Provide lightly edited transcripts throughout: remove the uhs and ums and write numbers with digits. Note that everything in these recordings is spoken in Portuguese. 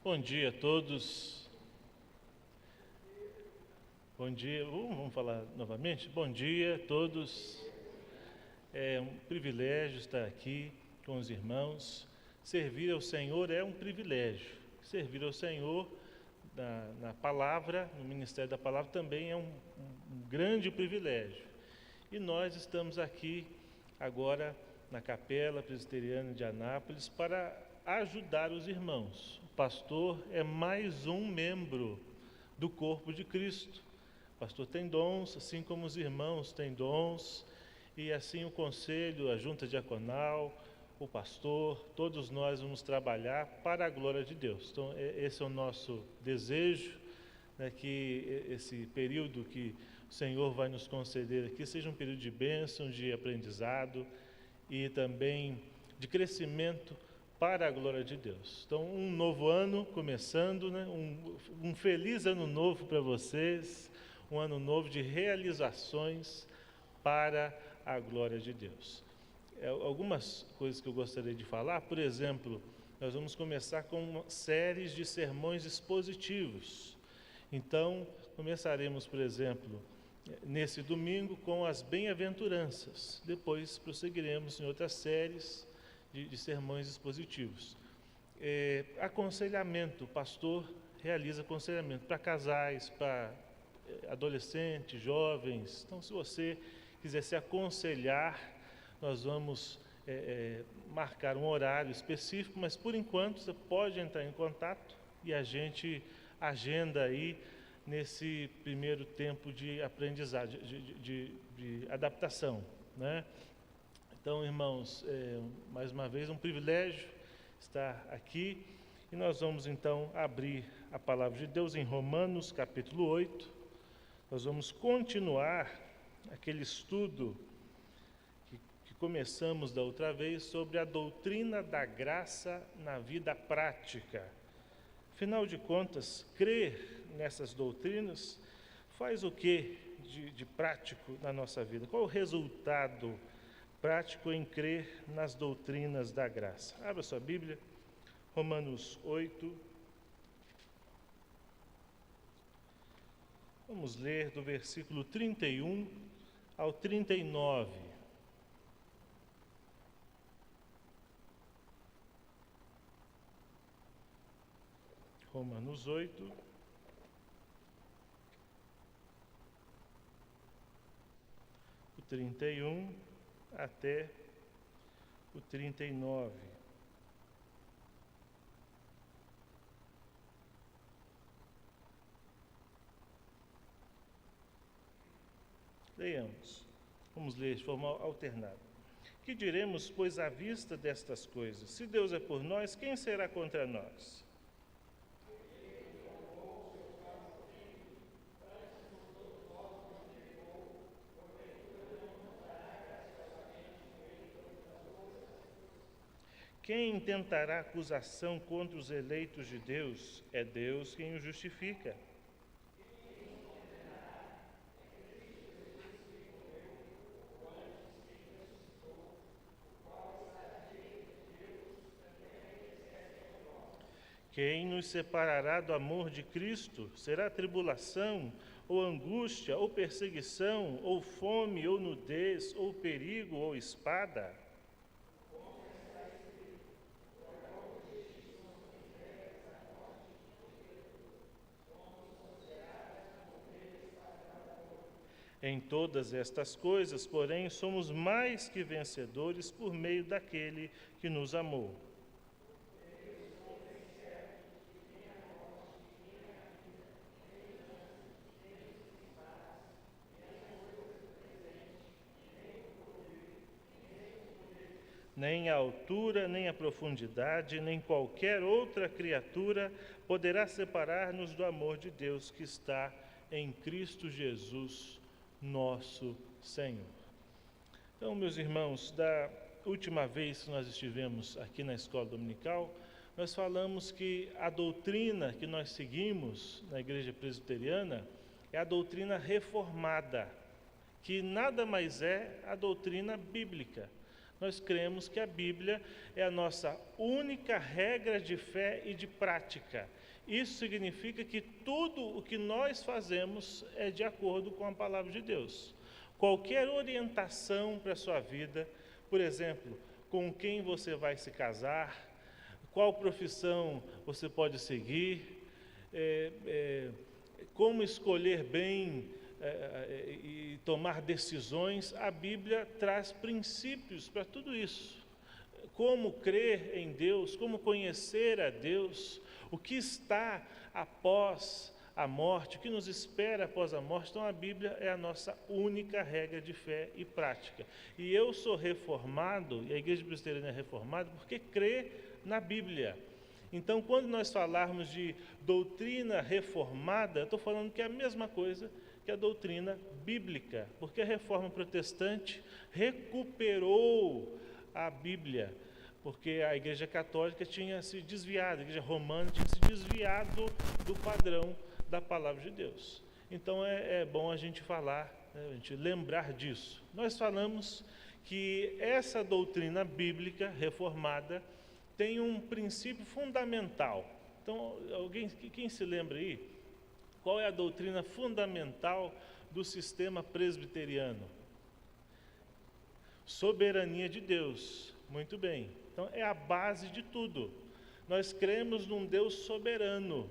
Bom dia a todos. Bom dia, vamos falar novamente? Bom dia a todos. É um privilégio estar aqui com os irmãos. Servir ao Senhor é um privilégio. Servir ao Senhor na palavra, no ministério da palavra, também é um grande privilégio. E nós estamos aqui agora na Capela Presbiteriana de Anápolis para ajudar os irmãos. O pastor é mais um membro do corpo de Cristo. O pastor tem dons, assim como os irmãos têm dons, e assim o conselho, a junta diaconal, o pastor, todos nós vamos trabalhar para a glória de Deus. Então, esse é o nosso desejo, né, que esse período que o Senhor vai nos conceder aqui seja um período de bênção, de aprendizado e também de crescimento para a glória de Deus. Então, um novo ano começando, né? Um feliz ano novo para vocês, um ano novo de realizações para a glória de Deus. Algumas coisas que eu gostaria de falar, por exemplo, nós vamos começar com uma série de sermões expositivos. Então, começaremos, por exemplo, nesse domingo com as bem-aventuranças. Depois prosseguiremos em outras séries de sermões expositivos. Aconselhamento, o pastor realiza aconselhamento para casais, para adolescentes, jovens. Então, se você quiser se aconselhar, nós vamos marcar um horário específico, mas por enquanto você pode entrar em contato e a gente agenda aí nesse primeiro tempo de aprendizado, de adaptação, né? Então, irmãos, mais uma vez um privilégio estar aqui e nós vamos então abrir a palavra de Deus em Romanos capítulo 8. Nós vamos continuar aquele estudo que começamos da outra vez sobre a doutrina da graça na vida prática. Afinal de contas, crer nessas doutrinas faz o que de prático na nossa vida? Qual o resultado prático em crer nas doutrinas da graça? Abra sua Bíblia, Romanos 8. Vamos ler do versículo 31 ao 39. Romanos 8, o 31 até o 39. Leiamos. Vamos ler de forma alternada. Que diremos, pois, à vista destas coisas? Se Deus é por nós, quem será contra nós? Quem intentará acusação contra os eleitos de Deus? É Deus quem os justifica. Quem nos separará do amor de Cristo? Será tribulação, ou angústia, ou perseguição, ou fome, ou nudez, ou perigo, ou espada? Em todas estas coisas, porém, somos mais que vencedores por meio daquele que nos amou. Nem a altura, nem a profundidade, nem qualquer outra criatura poderá separar-nos do amor de Deus que está em Cristo Jesus, nosso Senhor. Então, meus irmãos, da última vez que nós estivemos aqui na escola dominical, nós falamos que a doutrina que nós seguimos na igreja presbiteriana é a doutrina reformada, que nada mais é a doutrina bíblica. Nós cremos que a Bíblia é a nossa única regra de fé e de prática. Isso significa que tudo o que nós fazemos é de acordo com a palavra de Deus. Qualquer orientação para a sua vida, por exemplo, com quem você vai se casar, qual profissão você pode seguir, como escolher bem e tomar decisões, a Bíblia traz princípios para tudo isso. Como crer em Deus, como conhecer a Deus, o que está após a morte, o que nos espera após a morte. Então a Bíblia é a nossa única regra de fé e prática. E eu sou reformado, e a Igreja Presbiteriana é reformada, porque crê na Bíblia. Então, quando nós falarmos de doutrina reformada, eu estou falando que é a mesma coisa que a doutrina bíblica, porque a reforma protestante recuperou a Bíblia, porque a Igreja Católica tinha se desviado, a Igreja Romana tinha se desviado do padrão da Palavra de Deus. Então é bom a gente falar, a gente lembrar disso. Nós falamos que essa doutrina bíblica reformada tem um princípio fundamental. Então, quem se lembra aí? Qual é a doutrina fundamental do sistema presbiteriano? Soberania de Deus. Muito bem. Então, é a base de tudo. Nós cremos num Deus soberano,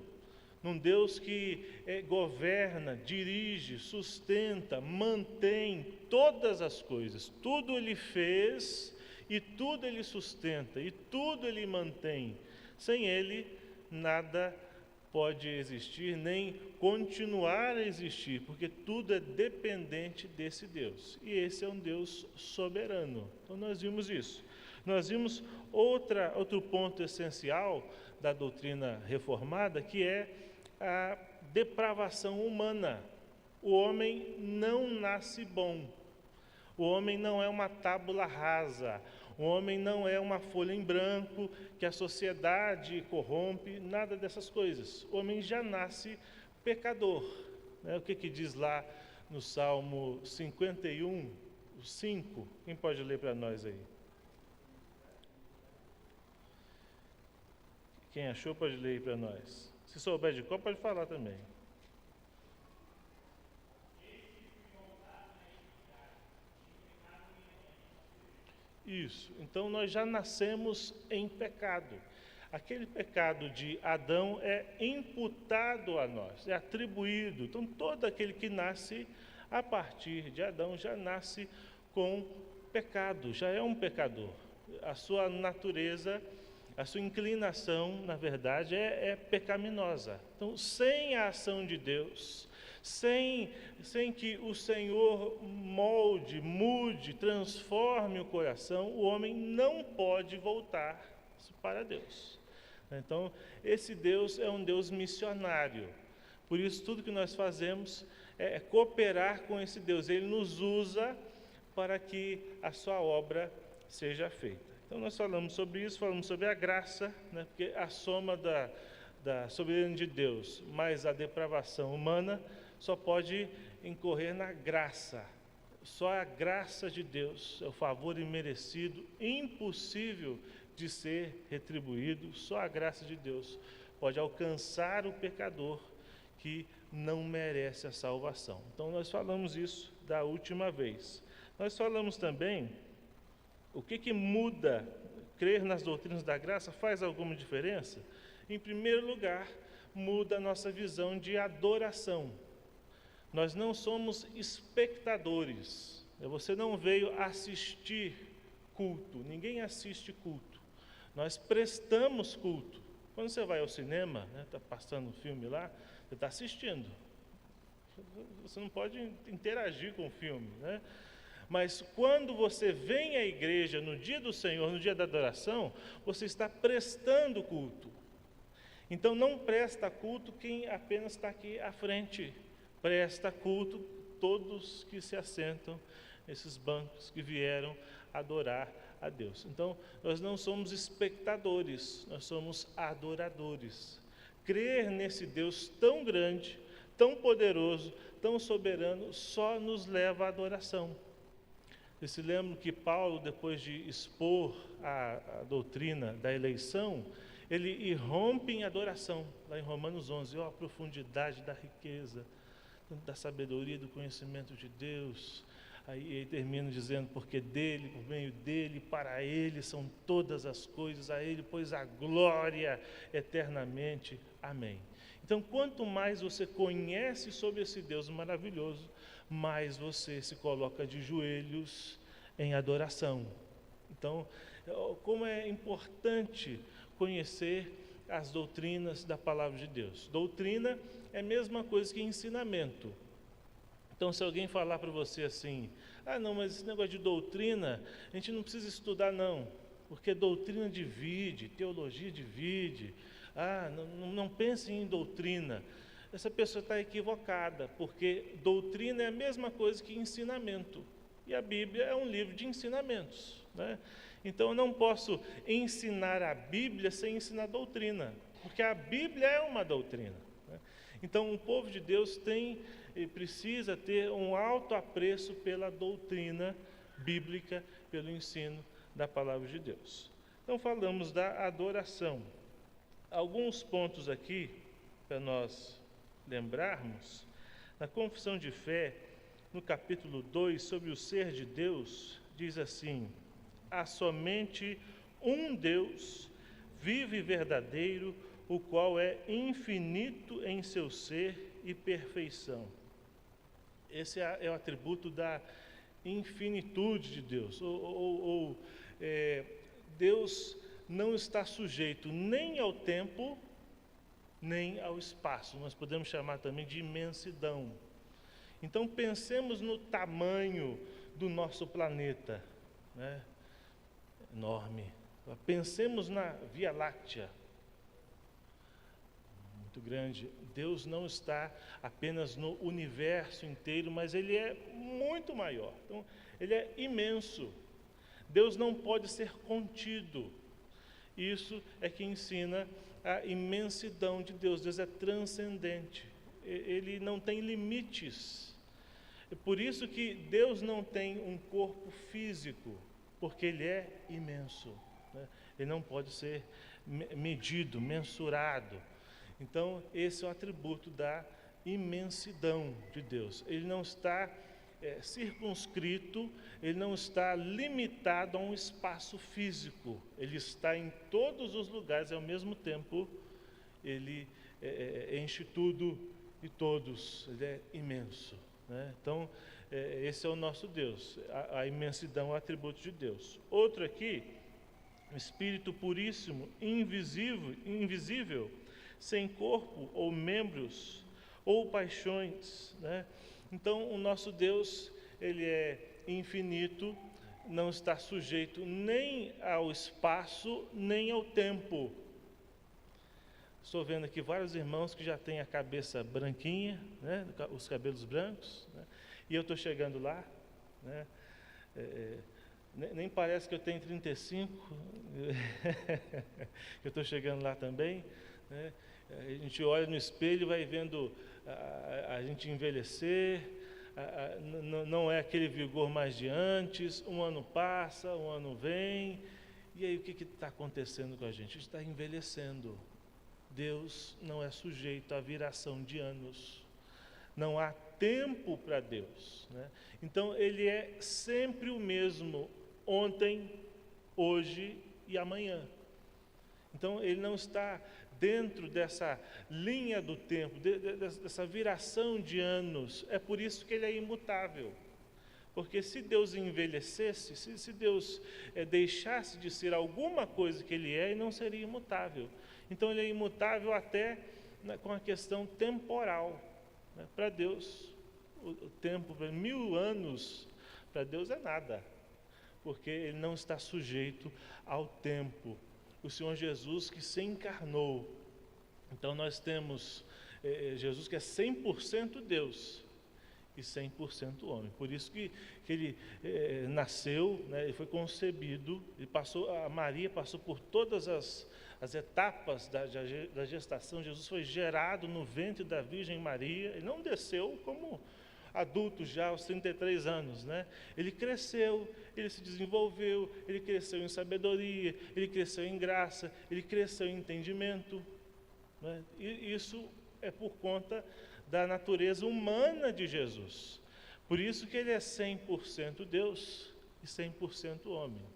num Deus que governa, dirige, sustenta, mantém todas as coisas. Tudo Ele fez e tudo Ele sustenta, e tudo Ele mantém. Sem Ele, nada pode existir, nem continuar a existir, porque tudo é dependente desse Deus. E esse é um Deus soberano. Então nós vimos isso. Nós vimos outro ponto essencial da doutrina reformada, que é a depravação humana. O homem não nasce bom. O homem não é uma tábula rasa, o homem não é uma folha em branco que a sociedade corrompe, nada dessas coisas. O homem já nasce pecador. O que diz lá no Salmo 51, 5? Quem pode ler para nós aí? Quem achou pode ler aí para nós. Se souber de qual, pode falar também. Isso, então nós já nascemos em pecado. Aquele pecado de Adão é imputado a nós, é atribuído. Então todo aquele que nasce a partir de Adão já nasce com pecado, já é um pecador. A sua natureza, a sua inclinação, na verdade, é pecaminosa. Então, sem a ação de Deus, sem que o Senhor molde, mude, transforme o coração, o homem não pode voltar para Deus. Então, esse Deus é um Deus missionário. Por isso, tudo que nós fazemos é cooperar com esse Deus. Ele nos usa para que a sua obra seja feita. Então, nós falamos sobre isso, falamos sobre a graça, porque a soma da soberania de Deus mais a depravação humana só pode incorrer na graça. Só a graça de Deus é o favor imerecido, impossível de ser retribuído. Só a graça de Deus pode alcançar o pecador que não merece a salvação. Então nós falamos isso da última vez. Nós falamos também o que muda. Crer nas doutrinas da graça faz alguma diferença? Em primeiro lugar, muda a nossa visão de adoração. Nós não somos espectadores. Você não veio assistir culto. Ninguém assiste culto. Nós prestamos culto. Quando você vai ao cinema, está passando um filme lá, você está assistindo. Você não pode interagir com o filme, Mas quando você vem à igreja no dia do Senhor, no dia da adoração, você está prestando culto. Então não presta culto quem apenas está aqui à frente. Presta culto todos que se assentam nesses bancos, que vieram adorar a Deus. Então, nós não somos espectadores, nós somos adoradores. Crer nesse Deus tão grande, tão poderoso, tão soberano, só nos leva à adoração. Vocês se lembram que Paulo, depois de expor a doutrina da eleição, ele irrompe em adoração, lá em Romanos 11, a profundidade da riqueza, da sabedoria, do conhecimento de Deus. Aí ele termina dizendo, porque dele, por meio dele, para ele são todas as coisas, a ele, pois a glória eternamente. Amém. Então, quanto mais você conhece sobre esse Deus maravilhoso, mais você se coloca de joelhos em adoração. Então, como é importante conhecer as doutrinas da palavra de Deus. Doutrina é a mesma coisa que ensinamento. Então, se alguém falar para você assim, não, mas esse negócio de doutrina, a gente não precisa estudar não, porque doutrina divide, teologia divide, não pense em doutrina. Essa pessoa está equivocada, porque doutrina é a mesma coisa que ensinamento, e a Bíblia é um livro de ensinamentos, né? Então, eu não posso ensinar a Bíblia sem ensinar doutrina, porque a Bíblia é uma doutrina, né? Então, o povo de Deus tem e precisa ter um alto apreço pela doutrina bíblica, pelo ensino da palavra de Deus. Então, falamos da adoração. Alguns pontos aqui, para nós lembrarmos, na Confissão de Fé, no capítulo 2, sobre o ser de Deus, diz assim: há somente um Deus, vivo e verdadeiro, o qual é infinito em seu ser e perfeição. Esse é o atributo da infinitude de Deus. Deus não está sujeito nem ao tempo, nem ao espaço. Nós podemos chamar também de imensidão. Então, pensemos no tamanho do nosso planeta, né? Enorme. Pensemos na Via Láctea, muito grande. Deus não está apenas no universo inteiro, mas Ele é muito maior. Então, Ele é imenso. Deus não pode ser contido. Isso é que ensina a imensidão de Deus. Deus é transcendente. Ele não tem limites. É por isso que Deus não tem um corpo físico, porque Ele é imenso, né? Ele não pode ser medido, mensurado. Então, esse é o atributo da imensidão de Deus. Ele não está circunscrito, ele não está limitado a um espaço físico. Ele está em todos os lugares, e ao mesmo tempo, ele enche tudo e todos. Ele é imenso, né? Então, esse é o nosso Deus. A imensidão é o atributo de Deus. Outro aqui, o Espírito puríssimo, invisível, sem corpo ou membros ou paixões, né? Então, o nosso Deus, Ele é infinito, não está sujeito nem ao espaço, nem ao tempo. Estou vendo aqui vários irmãos que já têm a cabeça branquinha, né? Os cabelos brancos, né? E eu estou chegando lá, né? Nem parece que eu tenho 35, eu estou chegando lá também, né? A gente olha no espelho e vai vendo a gente envelhecer, não é aquele vigor mais de antes, um ano passa, um ano vem, e aí o que está acontecendo com a gente? A gente está envelhecendo. Deus não é sujeito à viração de anos, não há tempo para Deus, né? Então, Ele é sempre o mesmo, ontem, hoje e amanhã. Então, Ele não está dentro dessa linha do tempo, dessa viração de anos. É por isso que Ele é imutável. Porque se Deus envelhecesse, se Deus deixasse de ser alguma coisa que Ele é, Ele não seria imutável. Então, Ele é imutável até com a questão temporal, né? Para Deus, o tempo, 1000 anos, para Deus é nada, porque Ele não está sujeito ao tempo. O Senhor Jesus que se encarnou. Então, nós temos Jesus que é 100% Deus e 100% homem. Por isso que Ele nasceu, né? Ele foi concebido, a Maria passou por todas as etapas da gestação. Jesus foi gerado no ventre da Virgem Maria. Ele não desceu como adulto já aos 33 anos, né? Ele cresceu, ele se desenvolveu, ele cresceu em sabedoria, ele cresceu em graça, ele cresceu em entendimento, né? E isso é por conta da natureza humana de Jesus. Por isso que ele é 100% Deus e 100% homem.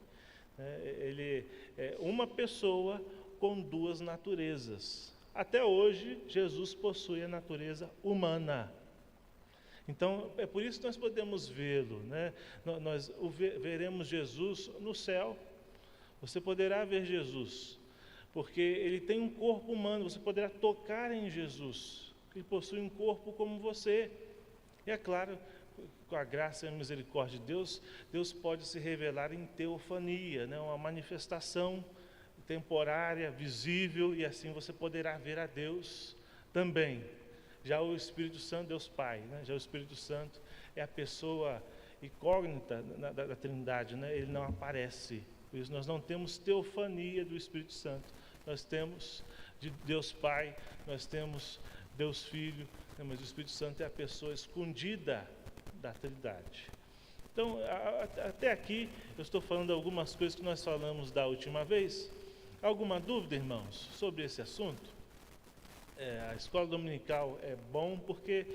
Ele é uma pessoa com duas naturezas. Até hoje, Jesus possui a natureza humana. Então, é por isso que nós podemos vê-lo, né? Nós veremos Jesus no céu. Você poderá ver Jesus, porque ele tem um corpo humano, você poderá tocar em Jesus. Ele possui um corpo como você. E é claro, com a graça e a misericórdia de Deus, Deus pode se revelar em teofania, né? Uma manifestação temporária, visível, e assim você poderá ver a Deus também. Já o Espírito Santo, Deus Pai, né? Já o Espírito Santo é a pessoa incógnita da Trindade, né? Ele não aparece. Por isso nós não temos teofania do Espírito Santo. Nós temos de Deus Pai, nós temos Deus Filho, né? Mas o Espírito Santo é a pessoa escondida da Trindade. Então, até aqui, eu estou falando algumas coisas que nós falamos da última vez. Alguma dúvida, irmãos, sobre esse assunto? A escola dominical é bom porque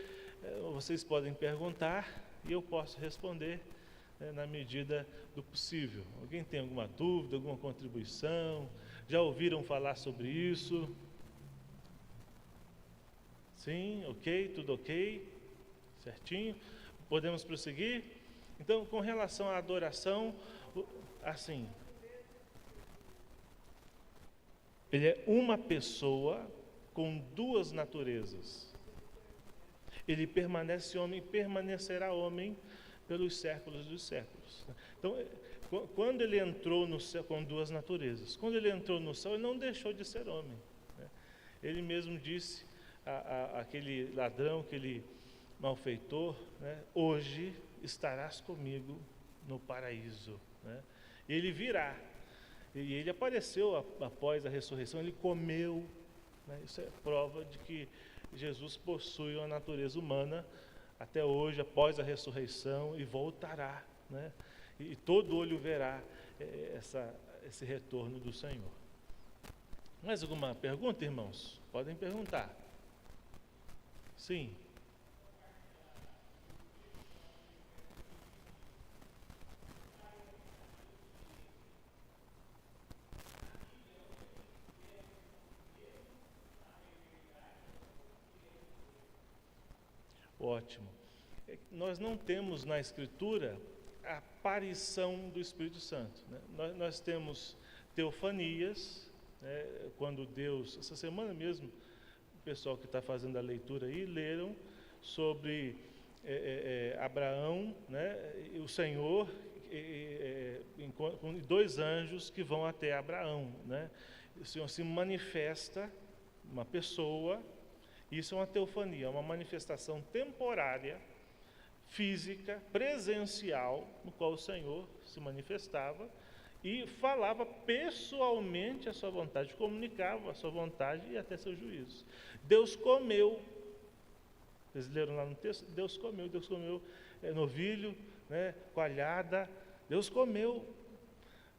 vocês podem perguntar e eu posso responder na medida do possível. Alguém tem alguma dúvida, alguma contribuição? Já ouviram falar sobre isso? Sim, ok, tudo ok, certinho. Podemos prosseguir? Então, com relação à adoração, assim, ele é uma pessoa com duas naturezas. Ele permanece homem e permanecerá homem pelos séculos dos séculos. Então, quando ele entrou no céu com duas naturezas, quando ele entrou no céu, ele não deixou de ser homem, né? Ele mesmo disse àquele ladrão, aquele malfeitor, né? Hoje estarás comigo no paraíso, né? E ele virá. E ele apareceu após a ressurreição, ele comeu, né? Isso é prova de que Jesus possui uma natureza humana até hoje, após a ressurreição, e voltará, né? E todo olho verá esse retorno do Senhor. Mais alguma pergunta, irmãos? Podem perguntar. Sim. Ótimo. Nós não temos na Escritura a aparição do Espírito Santo, né? Nós temos teofanias, né? Quando Deus, essa semana mesmo, o pessoal que está fazendo a leitura aí, leram sobre Abraão, né? E o Senhor, com dois anjos que vão até Abraão, né? O Senhor se manifesta, uma pessoa. Isso é uma teofania, uma manifestação temporária, física, presencial, no qual o Senhor se manifestava e falava pessoalmente a sua vontade, comunicava a sua vontade e até seus juízos. Deus comeu, vocês leram lá no texto? Deus comeu novilho, né, coalhada, Deus comeu.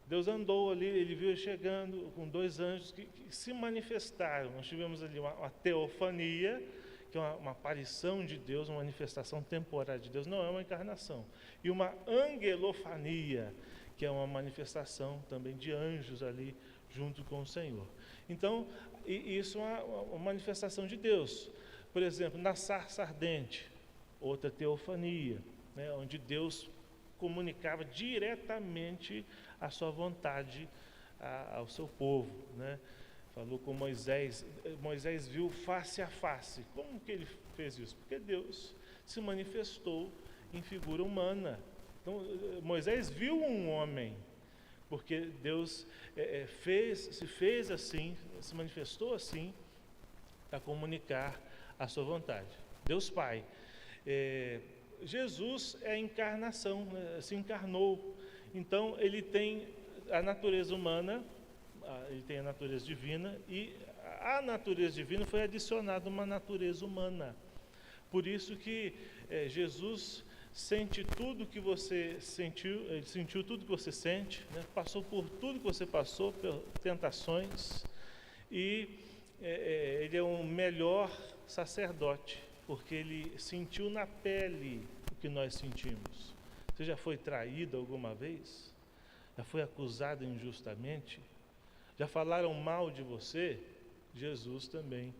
Deus andou ali, ele viu chegando com dois anjos que se manifestaram. Nós tivemos ali uma teofania, que é uma aparição de Deus, uma manifestação temporária de Deus, não é uma encarnação. E uma angelofania, que é uma manifestação também de anjos ali junto com o Senhor. Então, isso é uma manifestação de Deus. Por exemplo, na sarça ardente, outra teofania, né, onde Deus comunicava diretamente a sua vontade ao seu povo, né? Falou com Moisés, Moisés viu face a face. Como que ele fez isso? Porque Deus se manifestou em figura humana. Então, Moisés viu um homem, porque Deus se fez assim, se manifestou assim, para comunicar a sua vontade. Deus Pai. Jesus é a encarnação, né? Se encarnou. Então, ele tem a natureza humana, ele tem a natureza divina, e a natureza divina foi adicionada uma natureza humana, Por isso que Jesus sente tudo que você sentiu, ele sentiu tudo que você sente, né? Passou por tudo que você passou, por tentações, e ele é um melhor sacerdote, porque ele sentiu na pele o que nós sentimos. Você já foi traído alguma vez? Já foi acusado injustamente? Já falaram mal de você? Jesus também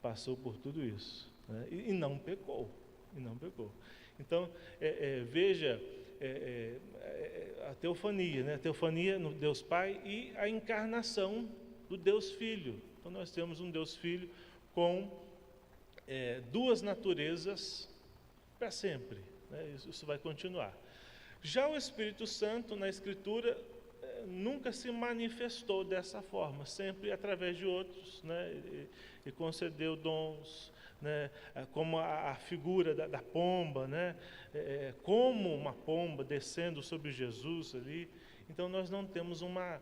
passou por tudo isso, né? E não pecou, e não pecou. Então, veja a teofania, né? A teofania no Deus Pai e a encarnação do Deus Filho. Então, nós temos um Deus Filho com duas naturezas para sempre, né? Isso vai continuar. Já o Espírito Santo, na Escritura, nunca se manifestou dessa forma, sempre através de outros, né? E concedeu dons, né? Como a figura da pomba, né? Como uma pomba descendo sobre Jesus ali. Então nós não temos uma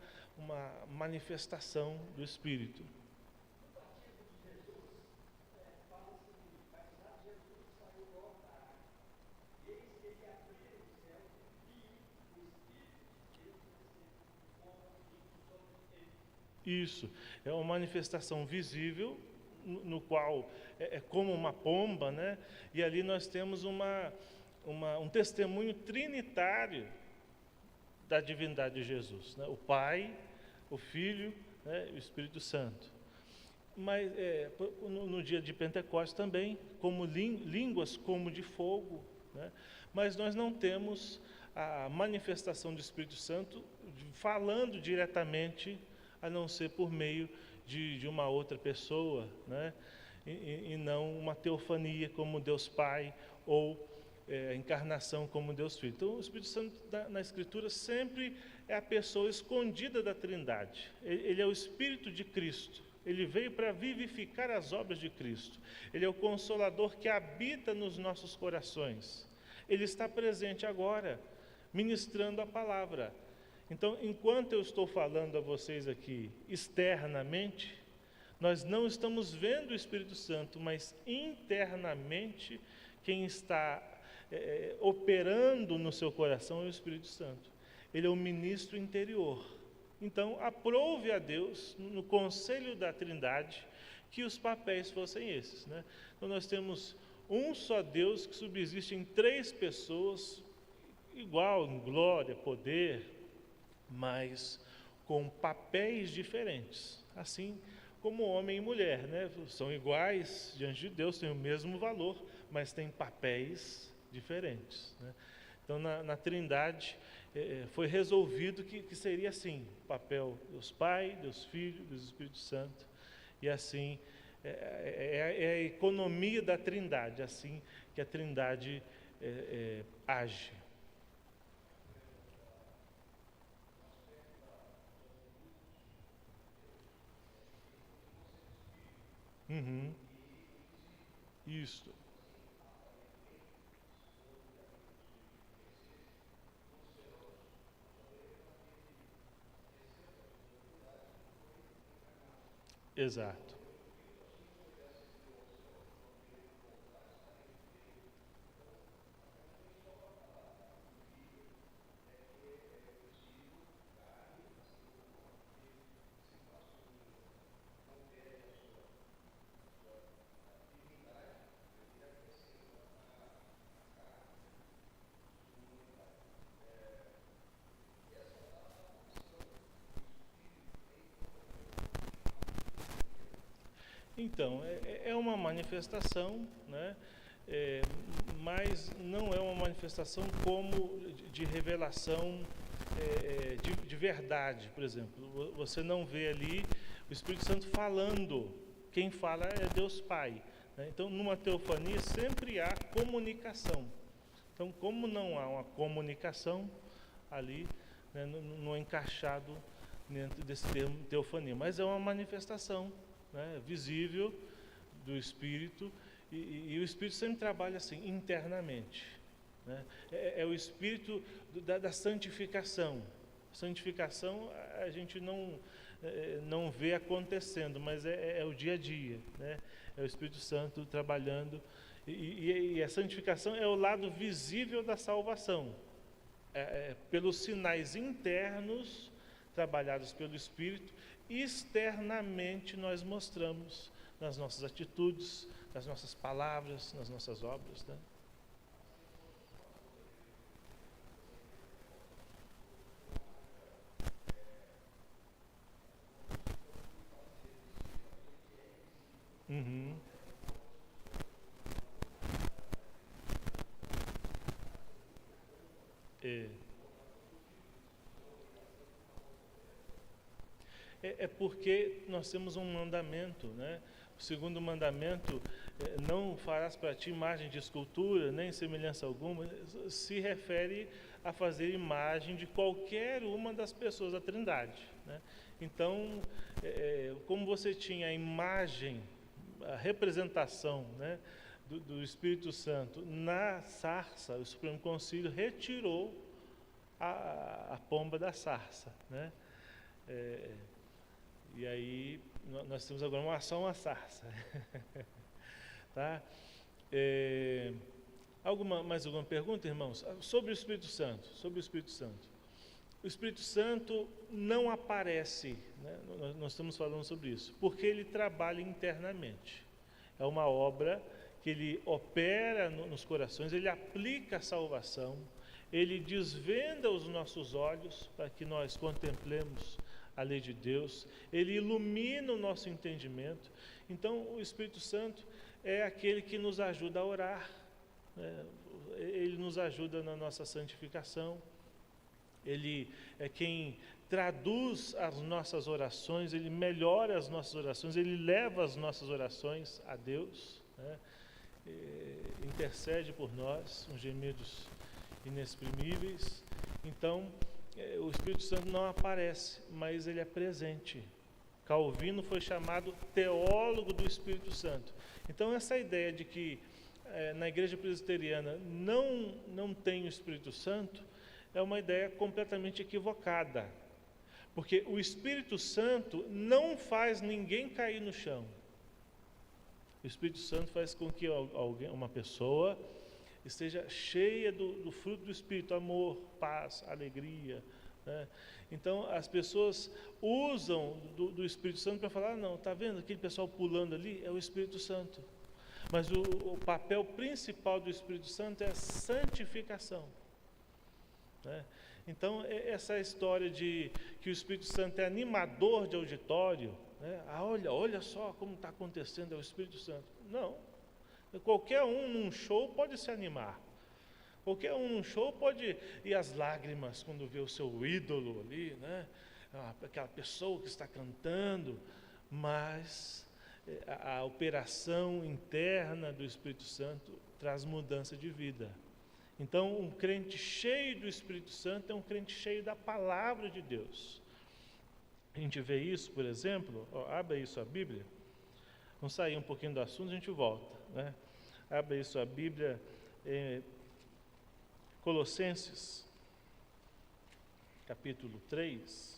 manifestação do Espírito. Isso, é uma manifestação visível, no qual é como uma pomba, né? E ali nós temos um testemunho trinitário da divindade de Jesus, né? O Pai, o Filho, né? E o Espírito Santo. Mas no dia de Pentecostes também, como línguas como de fogo, né? Mas nós não temos a manifestação do Espírito Santo falando diretamente, a não ser por meio de uma outra pessoa, né? E não uma teofania como Deus Pai, ou a encarnação como Deus Filho. Então, o Espírito Santo na Escritura sempre é a pessoa escondida da Trindade. Ele é o Espírito de Cristo. Ele veio para vivificar as obras de Cristo. Ele é o Consolador que habita nos nossos corações. Ele está presente agora, ministrando a palavra. Então, enquanto eu estou falando a vocês aqui externamente, nós não estamos vendo o Espírito Santo, mas internamente quem está operando no seu coração é o Espírito Santo. Ele é o ministro interior. Então, aprove a Deus, no conselho da Trindade, que os papéis fossem esses, né? Então, nós temos um só Deus que subsiste em três pessoas, igual em glória, poder, mas com papéis diferentes, assim como homem e mulher, né? São iguais diante de Deus, têm o mesmo valor, mas têm papéis diferentes, né? Então, na Trindade, foi resolvido que seria assim, o papel Deus Pai, Deus Filho, Deus Espírito Santo, e assim, é a economia da Trindade, assim que a Trindade age. Uhum. Isso. Exato. Então, é uma manifestação, né? Mas não é uma manifestação como de revelação de verdade, por exemplo. Você não vê ali o Espírito Santo falando, quem fala é Deus Pai, né? Então, numa teofania sempre há comunicação. Então, como não há uma comunicação ali, né, não é encaixado dentro desse termo teofania, mas é uma manifestação, né, visível do Espírito, e o Espírito sempre trabalha assim, internamente, né? É o Espírito da santificação. Santificação a gente não vê acontecendo, mas é o dia a dia, né? É o Espírito Santo trabalhando E a santificação é o lado visível da salvação, pelos sinais internos trabalhados pelo Espírito, externamente nós mostramos nas nossas atitudes, nas nossas palavras, nas nossas obras, né? Uhum. É porque nós temos um mandamento, né? O segundo mandamento, não farás para ti imagem de escultura, nem semelhança alguma, se refere a fazer imagem de qualquer uma das pessoas da Trindade, né? Então, como você tinha a imagem, a representação, né, do Espírito Santo na sarça, o Supremo Concílio retirou a pomba da sarça, né? E aí nós temos agora só uma sarça. Tá? Mais alguma pergunta, irmãos? Sobre o Espírito Santo. Sobre o Espírito Santo. O Espírito Santo não aparece, né? Nós estamos falando sobre isso, porque ele trabalha internamente. É uma obra que ele opera nos corações, ele aplica a salvação, ele desvenda os nossos olhos para que nós contemplemos a lei de Deus, ele ilumina o nosso entendimento. Então, o Espírito Santo é aquele que nos ajuda a orar, né? Ele nos ajuda na nossa santificação, ele é quem traduz as nossas orações, ele melhora as nossas orações, ele leva as nossas orações a Deus, né? Intercede por nós, uns gemidos inexprimíveis. Então, o Espírito Santo não aparece, mas ele é presente. Calvino foi chamado teólogo do Espírito Santo. Então, essa ideia de que na igreja presbiteriana não tem o Espírito Santo é uma ideia completamente equivocada, porque o Espírito Santo não faz ninguém cair no chão. O Espírito Santo faz com que uma pessoa esteja cheia do fruto do Espírito, amor, paz, alegria, né? Então as pessoas usam do Espírito Santo para falar, não, está vendo aquele pessoal pulando ali? É o Espírito Santo. Mas o papel principal do Espírito Santo é a santificação, né? Então essa história de que o Espírito Santo é animador de auditório, né? Olha só como está acontecendo, é o Espírito Santo. Não. Qualquer um num show pode se animar. Qualquer um num show pode ir às lágrimas quando vê o seu ídolo ali, né? Aquela pessoa que está cantando, mas a operação interna do Espírito Santo traz mudança de vida. Então, um crente cheio do Espírito Santo é um crente cheio da palavra de Deus. A gente vê isso, por exemplo, abre aí sua Bíblia. Vamos sair um pouquinho do assunto, a gente volta, né? Abre aí sua Bíblia, Colossenses, capítulo 3.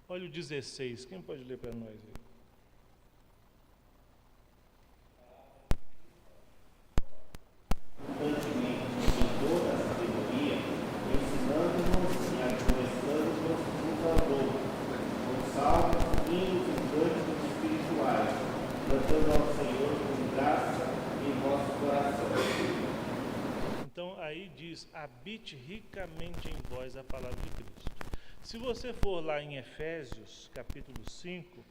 Olha o 16, quem pode ler para nós aí? Então aí diz, habite ricamente em vós a palavra de Cristo. Se você for lá em Efésios, capítulo 5,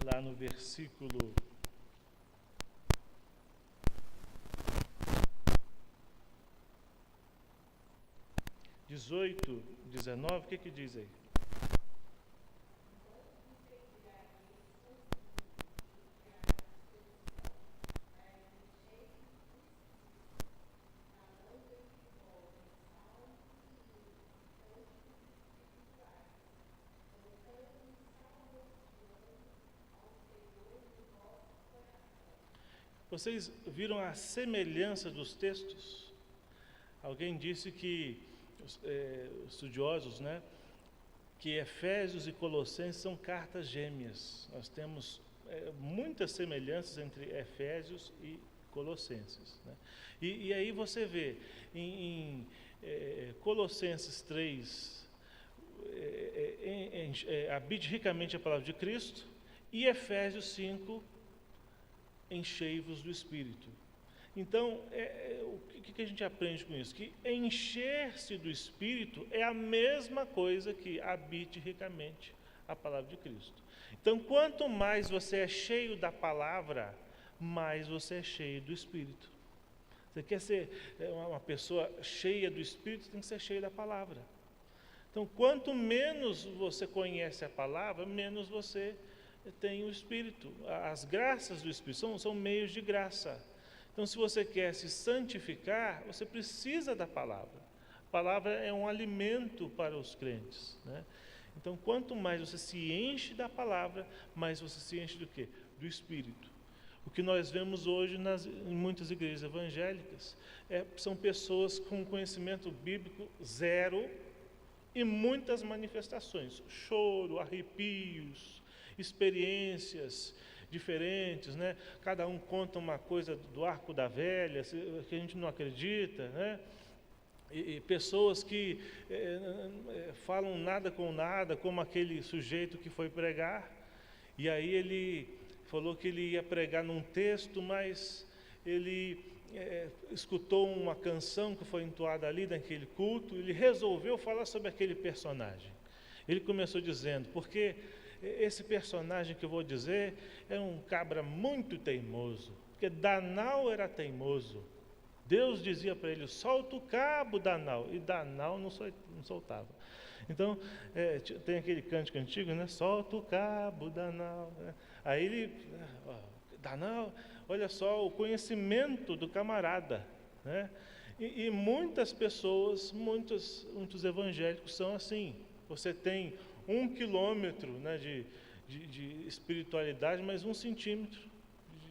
lá no versículo 18, 19, o que diz aí? Vocês viram a semelhança dos textos? Alguém disse que, os estudiosos, né, que Efésios e Colossenses são cartas gêmeas. Nós temos muitas semelhanças entre Efésios e Colossenses, né? E aí você vê em Colossenses 3, habite ricamente a palavra de Cristo, e Efésios 5, enchei-vos do Espírito. Então, o que a gente aprende com isso? Que encher-se do Espírito é a mesma coisa que habite ricamente a palavra de Cristo. Então, quanto mais você é cheio da palavra, mais você é cheio do Espírito. Você quer ser uma pessoa cheia do Espírito, tem que ser cheio da palavra. Então, quanto menos você conhece a palavra, menos você tem o Espírito. As graças do Espírito são meios de graça. Então, se você quer se santificar, você precisa da palavra. A palavra é um alimento para os crentes, né? Então, quanto mais você se enche da palavra, mais você se enche do quê? Do Espírito. O que nós vemos hoje em muitas igrejas evangélicas são pessoas com conhecimento bíblico zero e muitas manifestações, choro, arrepios, experiências diferentes, né? Cada um conta uma coisa do arco da velha, que a gente não acredita, né? E pessoas que falam nada com nada, como aquele sujeito que foi pregar, e aí ele falou que ele ia pregar num texto, mas ele escutou uma canção que foi entoada ali naquele culto, ele resolveu falar sobre aquele personagem. Ele começou dizendo, porque esse personagem que eu vou dizer é um cabra muito teimoso, porque Danau era teimoso. Deus dizia para ele, solta o cabo, Danau, e Danau não soltava. Então, tem aquele cântico antigo, né? Solta o cabo, Danau. Aí ele, Danau, olha só o conhecimento do camarada, né? E muitas pessoas, muitos evangélicos são assim. Você tem 1 quilômetro, né, de espiritualidade, mas 1 centímetro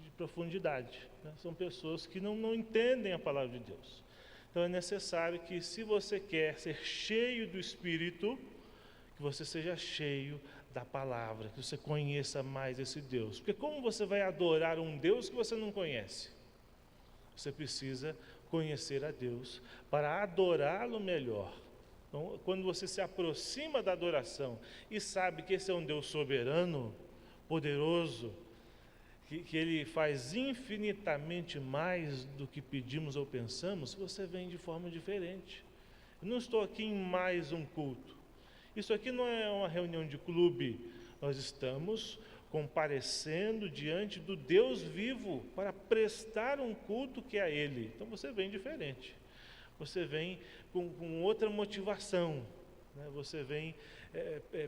de profundidade, né? São pessoas que não entendem a palavra de Deus. Então é necessário que, se você quer ser cheio do Espírito, que você seja cheio da palavra, que você conheça mais esse Deus. Porque como você vai adorar um Deus que você não conhece? Você precisa conhecer a Deus para adorá-lo melhor. Então, quando você se aproxima da adoração e sabe que esse é um Deus soberano, poderoso, que Ele faz infinitamente mais do que pedimos ou pensamos, você vem de forma diferente. Eu não estou aqui em mais um culto. Isso aqui não é uma reunião de clube. Nós estamos comparecendo diante do Deus vivo para prestar um culto que é a Ele. Então você vem diferente. Você vem com outra motivação, né? Você vem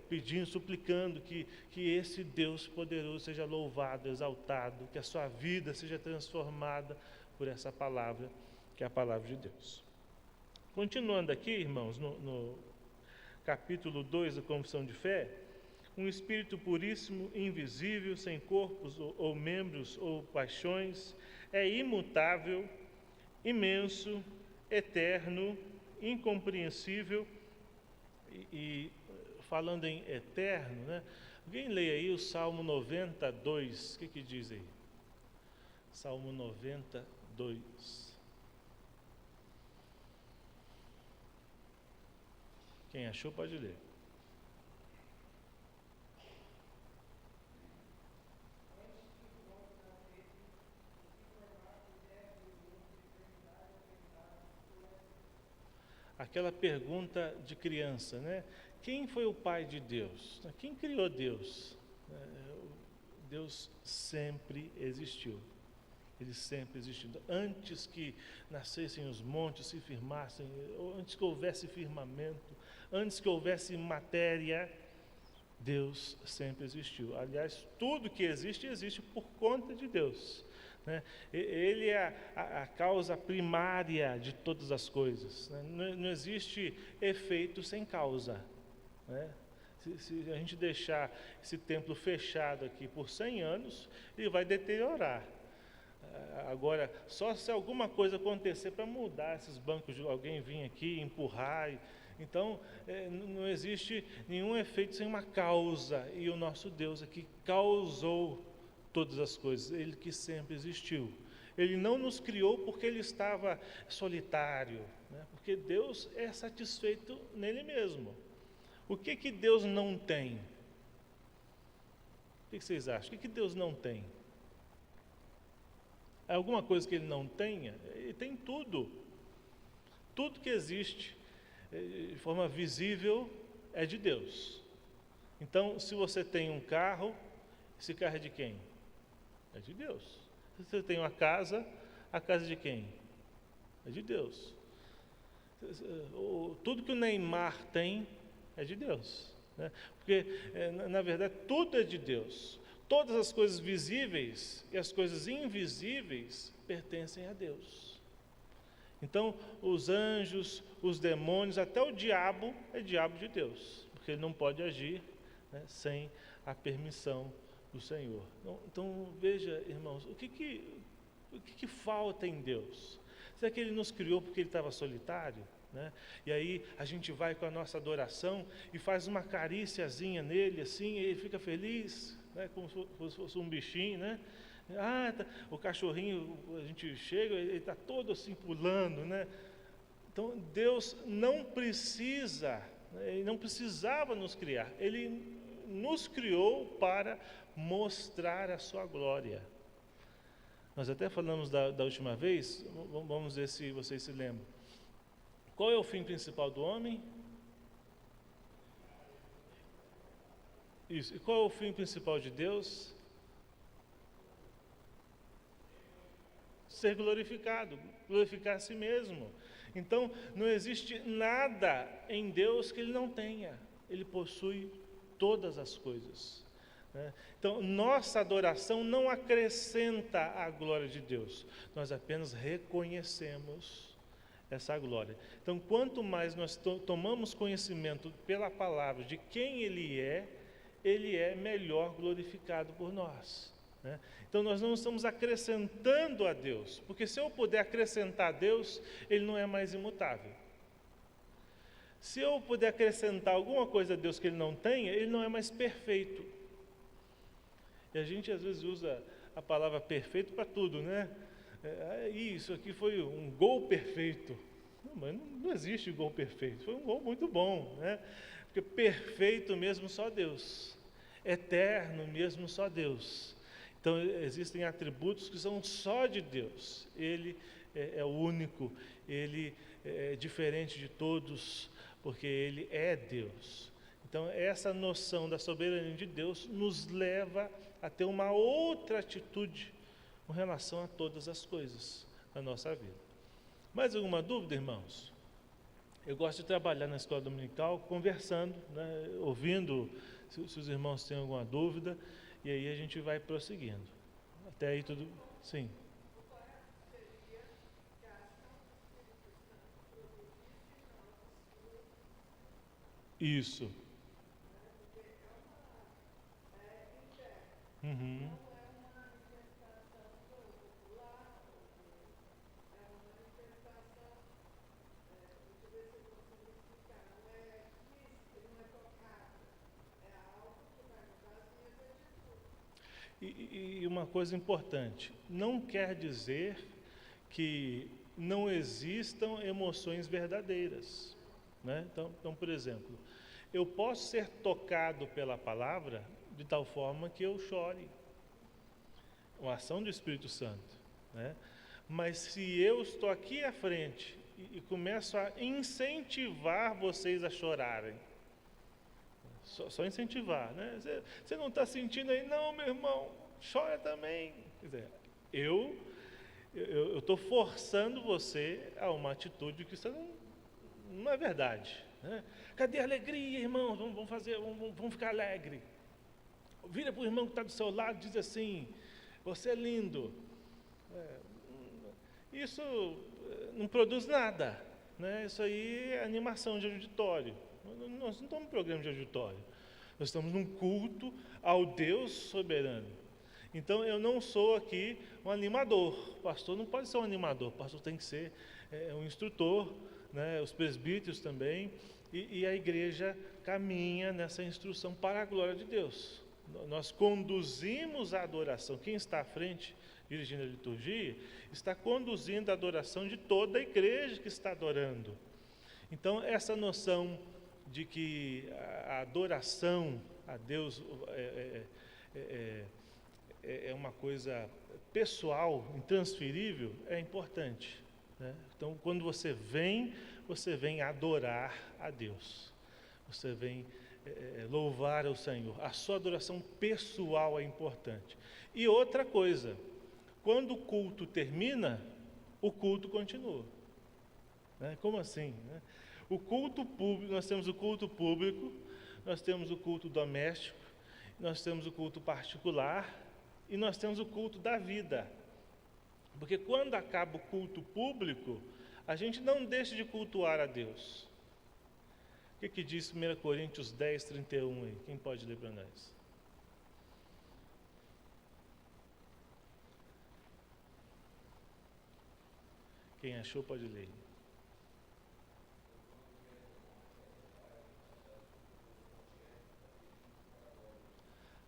pedindo, suplicando que esse Deus poderoso seja louvado, exaltado, que a sua vida seja transformada por essa palavra, que é a palavra de Deus. Continuando aqui, irmãos, no capítulo 2 da Confissão de Fé, um Espírito puríssimo, invisível, sem corpos ou membros ou paixões, é imutável, imenso, eterno, incompreensível. E falando em eterno, né? Alguém leia aí o Salmo 92, o que diz aí? Salmo 92. Quem achou pode ler. Aquela pergunta de criança, né? Quem foi o pai de Deus? Quem criou Deus? Deus sempre existiu. Ele sempre existiu. Antes que nascessem os montes, se firmassem, antes que houvesse firmamento, antes que houvesse matéria, Deus sempre existiu. Aliás, tudo que existe, existe por conta de Deus, né? Ele é a causa primária de todas as coisas, né? Não existe efeito sem causa, né? Se a gente deixar esse templo fechado aqui por 100 anos, ele vai deteriorar. Agora, só se alguma coisa acontecer para mudar esses bancos, de alguém vir aqui empurrar. Então, não existe nenhum efeito sem uma causa. E o nosso Deus aqui causou todas as coisas, Ele que sempre existiu. Ele não nos criou porque Ele estava solitário, né? Porque Deus é satisfeito nele mesmo. O que Deus não tem? O que vocês acham? O que Deus não tem? Há alguma coisa que Ele não tenha? Ele tem tudo. Tudo que existe de forma visível é de Deus. Então, se você tem um carro, esse carro é de quem? É de Deus. Se você tem uma casa, a casa é de quem? É de Deus. Tudo que o Neymar tem é de Deus, né? Porque, na verdade, tudo é de Deus. Todas as coisas visíveis e as coisas invisíveis pertencem a Deus. Então, os anjos, os demônios, até o diabo é diabo de Deus, porque ele não pode agir, né, sem a permissão do Senhor. Então, veja, irmãos, o que falta em Deus? Será que Ele nos criou porque Ele estava solitário? Né? E aí a gente vai com a nossa adoração e faz uma caríciazinha nele, assim, e ele fica feliz, né? Como se fosse um bichinho, né? O cachorrinho, a gente chega, ele está todo assim pulando, né? Então Deus não precisa, né? Ele não precisava nos criar, Ele nos criou para mostrar a sua glória. Nós até falamos da última vez, vamos ver se vocês se lembram. Qual é o fim principal do homem? Isso. E qual é o fim principal de Deus? Ser glorificado, glorificar a si mesmo. Então, não existe nada em Deus que Ele não tenha. Ele possui todas as coisas, né? Então, nossa adoração não acrescenta a glória de Deus. Nós apenas reconhecemos essa glória. Então, quanto mais nós tomamos conhecimento pela palavra de quem Ele é melhor glorificado por nós, né? Então, nós não estamos acrescentando a Deus, porque se eu puder acrescentar a Deus, Ele não é mais imutável. Se eu puder acrescentar alguma coisa a Deus que Ele não tenha, Ele não é mais perfeito. E a gente às vezes usa a palavra perfeito para tudo, né? Isso aqui foi um gol perfeito. Mas não existe gol perfeito, foi um gol muito bom, né? Porque perfeito mesmo só Deus, eterno mesmo só Deus. Então existem atributos que são só de Deus. Ele é o único, Ele é diferente de todos, porque Ele é Deus. Então essa noção da soberania de Deus nos leva a ter uma outra atitude com relação a todas as coisas da nossa vida. Mais alguma dúvida, irmãos? Eu gosto de trabalhar na escola dominical conversando, né, ouvindo se os irmãos têm alguma dúvida, e aí a gente vai prosseguindo. Até aí tudo... Sim. Isso. Uhum. E uma coisa importante, não quer dizer que não existam emoções verdadeiras, né? Então, por exemplo, eu posso ser tocado pela palavra de tal forma que eu chore, uma ação do Espírito Santo, né? Mas se eu estou aqui à frente e começo a incentivar vocês a chorarem, só incentivar, né? Você não está sentindo aí? Não, meu irmão, chora também. Quer dizer, eu estou forçando você a uma atitude que isso não é verdade, né? Cadê a alegria, irmão? Vamos ficar alegre. Vira para o irmão que está do seu lado e diz assim: você é lindo. Isso não produz nada, né? Isso aí é animação de auditório. Nós não estamos num programa de auditório, nós estamos num culto ao Deus soberano. Então, eu não sou aqui um animador. O pastor não pode ser um animador, o pastor tem que ser um instrutor, né? Os presbíteros também, e a igreja caminha nessa instrução para a glória de Deus. Nós conduzimos a adoração. Quem está à frente, dirigindo a liturgia, está conduzindo a adoração de toda a igreja que está adorando. Então, essa noção de que a adoração a Deus é uma coisa pessoal, intransferível, é importante, né? Então, quando você vem adorar a Deus. Você vem louvar ao Senhor. A sua adoração pessoal é importante. E outra coisa, quando o culto termina, o culto continua. Né? Como assim? Né? O culto público, nós temos o culto público, nós temos o culto doméstico, nós temos o culto particular e nós temos o culto da vida. Porque quando acaba o culto público, a gente não deixa de cultuar a Deus. O que diz 1 Coríntios 10, 31 aí? Quem pode ler para nós? Quem achou pode ler.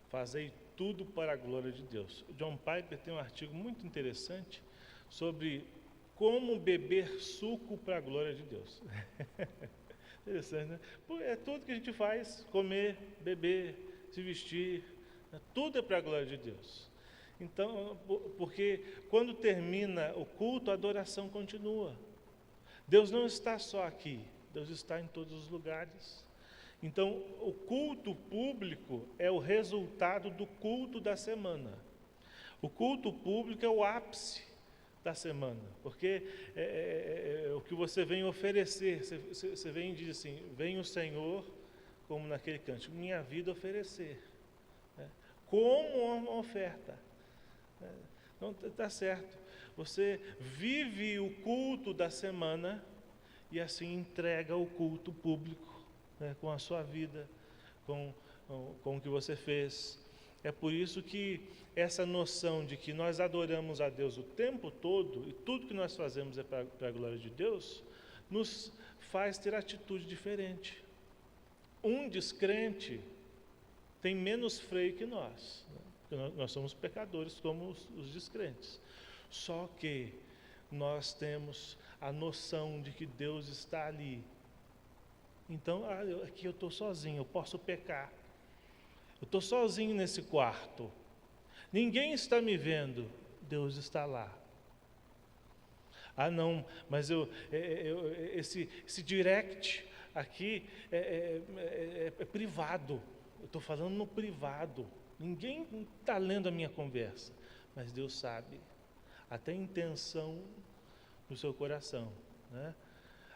Fazei tudo para a glória de Deus. John Piper tem um artigo muito interessante sobre como beber suco para a glória de Deus. Interessante, né? É tudo que a gente faz, comer, beber, se vestir, né? Tudo é para a glória de Deus. Então, porque quando termina o culto, a adoração continua. Deus não está só aqui, Deus está em todos os lugares. Então, o culto público é o resultado do culto da semana. O culto público é o ápice da semana, porque é o que você vem oferecer. Você vem e diz assim: vem o Senhor, como naquele cântico, minha vida oferecer, né? Como uma oferta, né? Então está certo, você vive o culto da semana e assim entrega o culto público, né? Com a sua vida, com o que você fez. É por isso que essa noção de que nós adoramos a Deus o tempo todo, e tudo que nós fazemos é para a glória de Deus, nos faz ter atitude diferente. Um descrente tem menos freio que nós, né? Porque nós somos pecadores como os descrentes. Só que nós temos a noção de que Deus está ali. Então, aqui eu estou sozinho, eu posso pecar. Eu estou sozinho nesse quarto. Ninguém está me vendo. Deus está lá. Ah, não, mas esse direct aqui é privado. Eu estou falando no privado. Ninguém está lendo a minha conversa. Mas Deus sabe até a intenção do seu coração, né?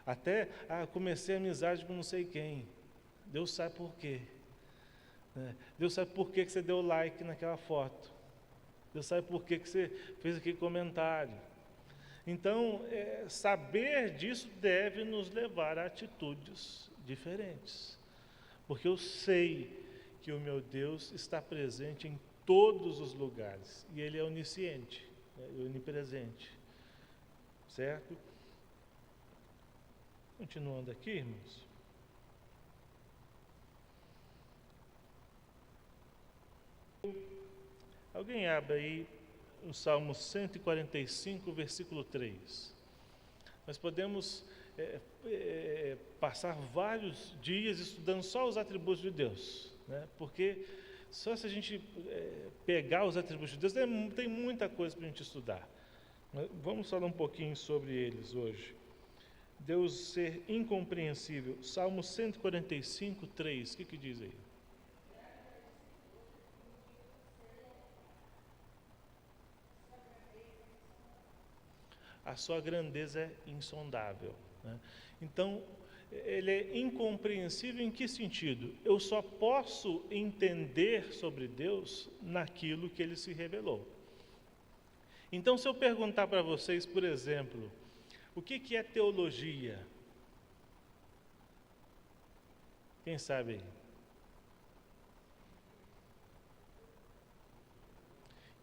Até comecei amizade com não sei quem. Deus sabe por quê. Deus sabe por que você deu like naquela foto. Deus sabe por que você fez aquele comentário. Então, saber disso deve nos levar a atitudes diferentes. Porque eu sei que o meu Deus está presente em todos os lugares. E Ele é onisciente, né? Onipresente. Certo? Continuando aqui, irmãos. Alguém abre aí o Salmo 145, versículo 3. Nós podemos passar vários dias estudando só os atributos de Deus, né? Porque só se a gente pegar os atributos de Deus, tem muita coisa para a gente estudar. Vamos falar um pouquinho sobre eles hoje. Deus ser incompreensível. Salmo 145, 3. O que diz aí? A sua grandeza é insondável, né? Então, ele é incompreensível em que sentido? Eu só posso entender sobre Deus naquilo que Ele se revelou. Então, se eu perguntar para vocês, por exemplo, o que é teologia? Quem sabe aí?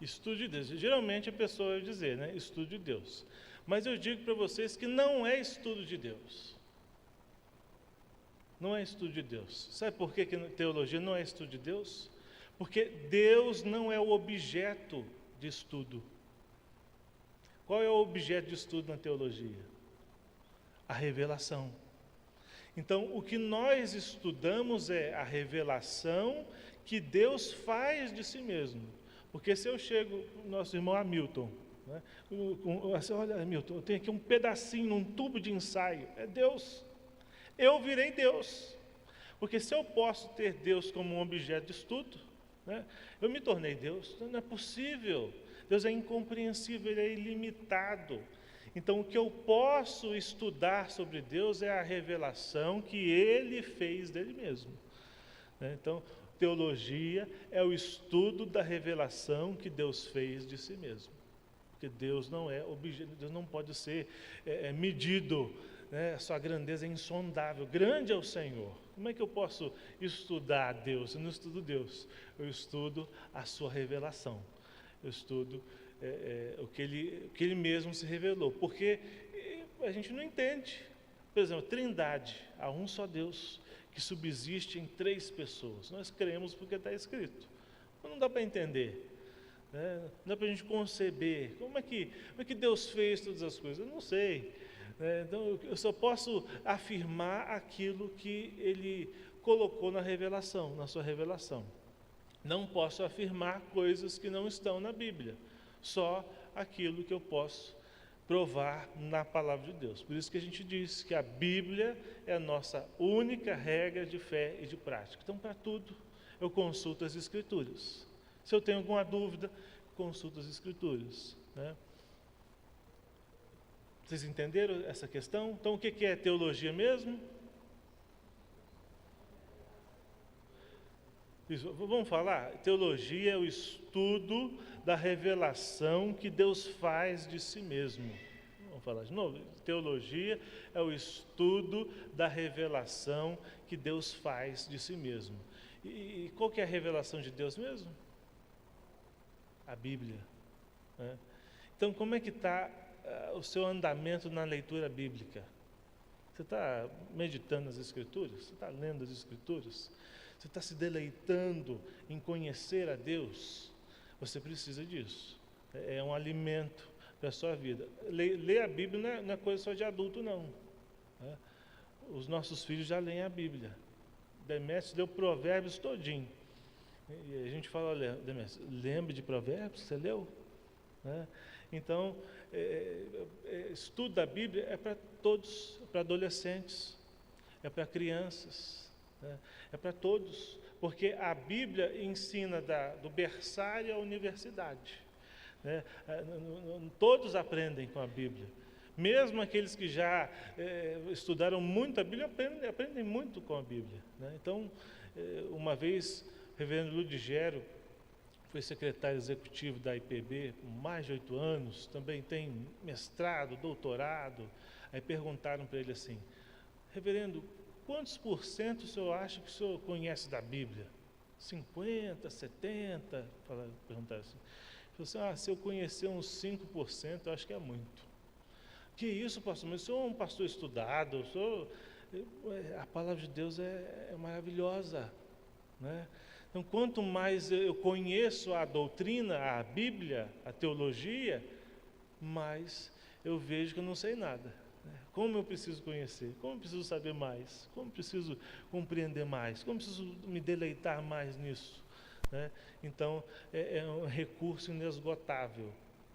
Estudo de Deus. Geralmente a pessoa vai dizer, né? Estudo de Deus. Mas eu digo para vocês que não é estudo de Deus. Não é estudo de Deus. Sabe por que teologia não é estudo de Deus? Porque Deus não é o objeto de estudo. Qual é o objeto de estudo na teologia? A revelação. Então, o que nós estudamos é a revelação que Deus faz de si mesmo. Porque se eu chego, nosso irmão Hamilton, né, assim, olha, Hamilton, eu tenho aqui um pedacinho, um tubo de ensaio, é Deus. Eu virei Deus. Porque se eu posso ter Deus como um objeto de estudo, né, eu me tornei Deus. Não é possível. Deus é incompreensível, Ele é ilimitado. Então, o que eu posso estudar sobre Deus é a revelação que Ele fez dele mesmo. Então, teologia é o estudo da revelação que Deus fez de si mesmo. Porque Deus não é objeto, Deus não pode ser medido, né? A sua grandeza é insondável. Grande é o Senhor. Como é que eu posso estudar Deus? Eu não estudo Deus, eu estudo a sua revelação. Eu estudo o que ele mesmo se revelou, porque a gente não entende. Por exemplo, Trindade, há um só Deus que subsiste em 3 pessoas. Nós cremos porque está escrito, mas não dá para entender, né? Não dá para a gente conceber como é que Deus fez todas as coisas. Eu não sei, né? Então eu só posso afirmar aquilo que Ele colocou na revelação, na sua revelação. Não posso afirmar coisas que não estão na Bíblia, só aquilo que eu posso provar na palavra de Deus. Por isso que a gente diz que a Bíblia é a nossa única regra de fé e de prática. Então, para tudo, eu consulto as Escrituras. Se eu tenho alguma dúvida, consulto as Escrituras, né? Vocês entenderam essa questão? Então, o que é teologia mesmo? Isso, vamos falar? Teologia é o estudo da revelação que Deus faz de si mesmo. Vamos falar de novo? Teologia é o estudo da revelação que Deus faz de si mesmo. E qual que é a revelação de Deus mesmo? A Bíblia, né? Então, como é que está o seu andamento na leitura bíblica? Você está meditando nas Escrituras? Você está lendo as Escrituras? Você está se deleitando em conhecer a Deus? Você precisa disso. É um alimento para a sua vida. Ler a Bíblia não é coisa só de adulto, não, né? Os nossos filhos já leem a Bíblia. Demétrios leu Provérbios todinho. E a gente fala, olha, Demétrios, lembra de Provérbios? Você leu? Né? Então, estudo da Bíblia é para todos, para adolescentes, é para crianças, né? É para todos, porque a Bíblia ensina do berçário à universidade, né? Todos aprendem com a Bíblia, mesmo aqueles que já estudaram muito a Bíblia, aprendem muito com a Bíblia, né? Então, uma vez, o reverendo Ludigero foi secretário executivo da IPB por mais de 8 anos, também tem mestrado, doutorado. Aí perguntaram para ele assim: reverendo, quantos por cento o senhor acha que o senhor conhece da Bíblia? 50, 70? Perguntaram assim. Ele falou assim: se eu conhecer uns 5%, eu acho que é muito. Que isso, pastor? Mas o senhor é um pastor estudado, a palavra de Deus é maravilhosa, né? Então, quanto mais eu conheço a doutrina, a Bíblia, a teologia, mais eu vejo que eu não sei nada. Como eu preciso conhecer? Como eu preciso saber mais? Como eu preciso compreender mais? Como eu preciso me deleitar mais nisso, né? Então, é um recurso inesgotável.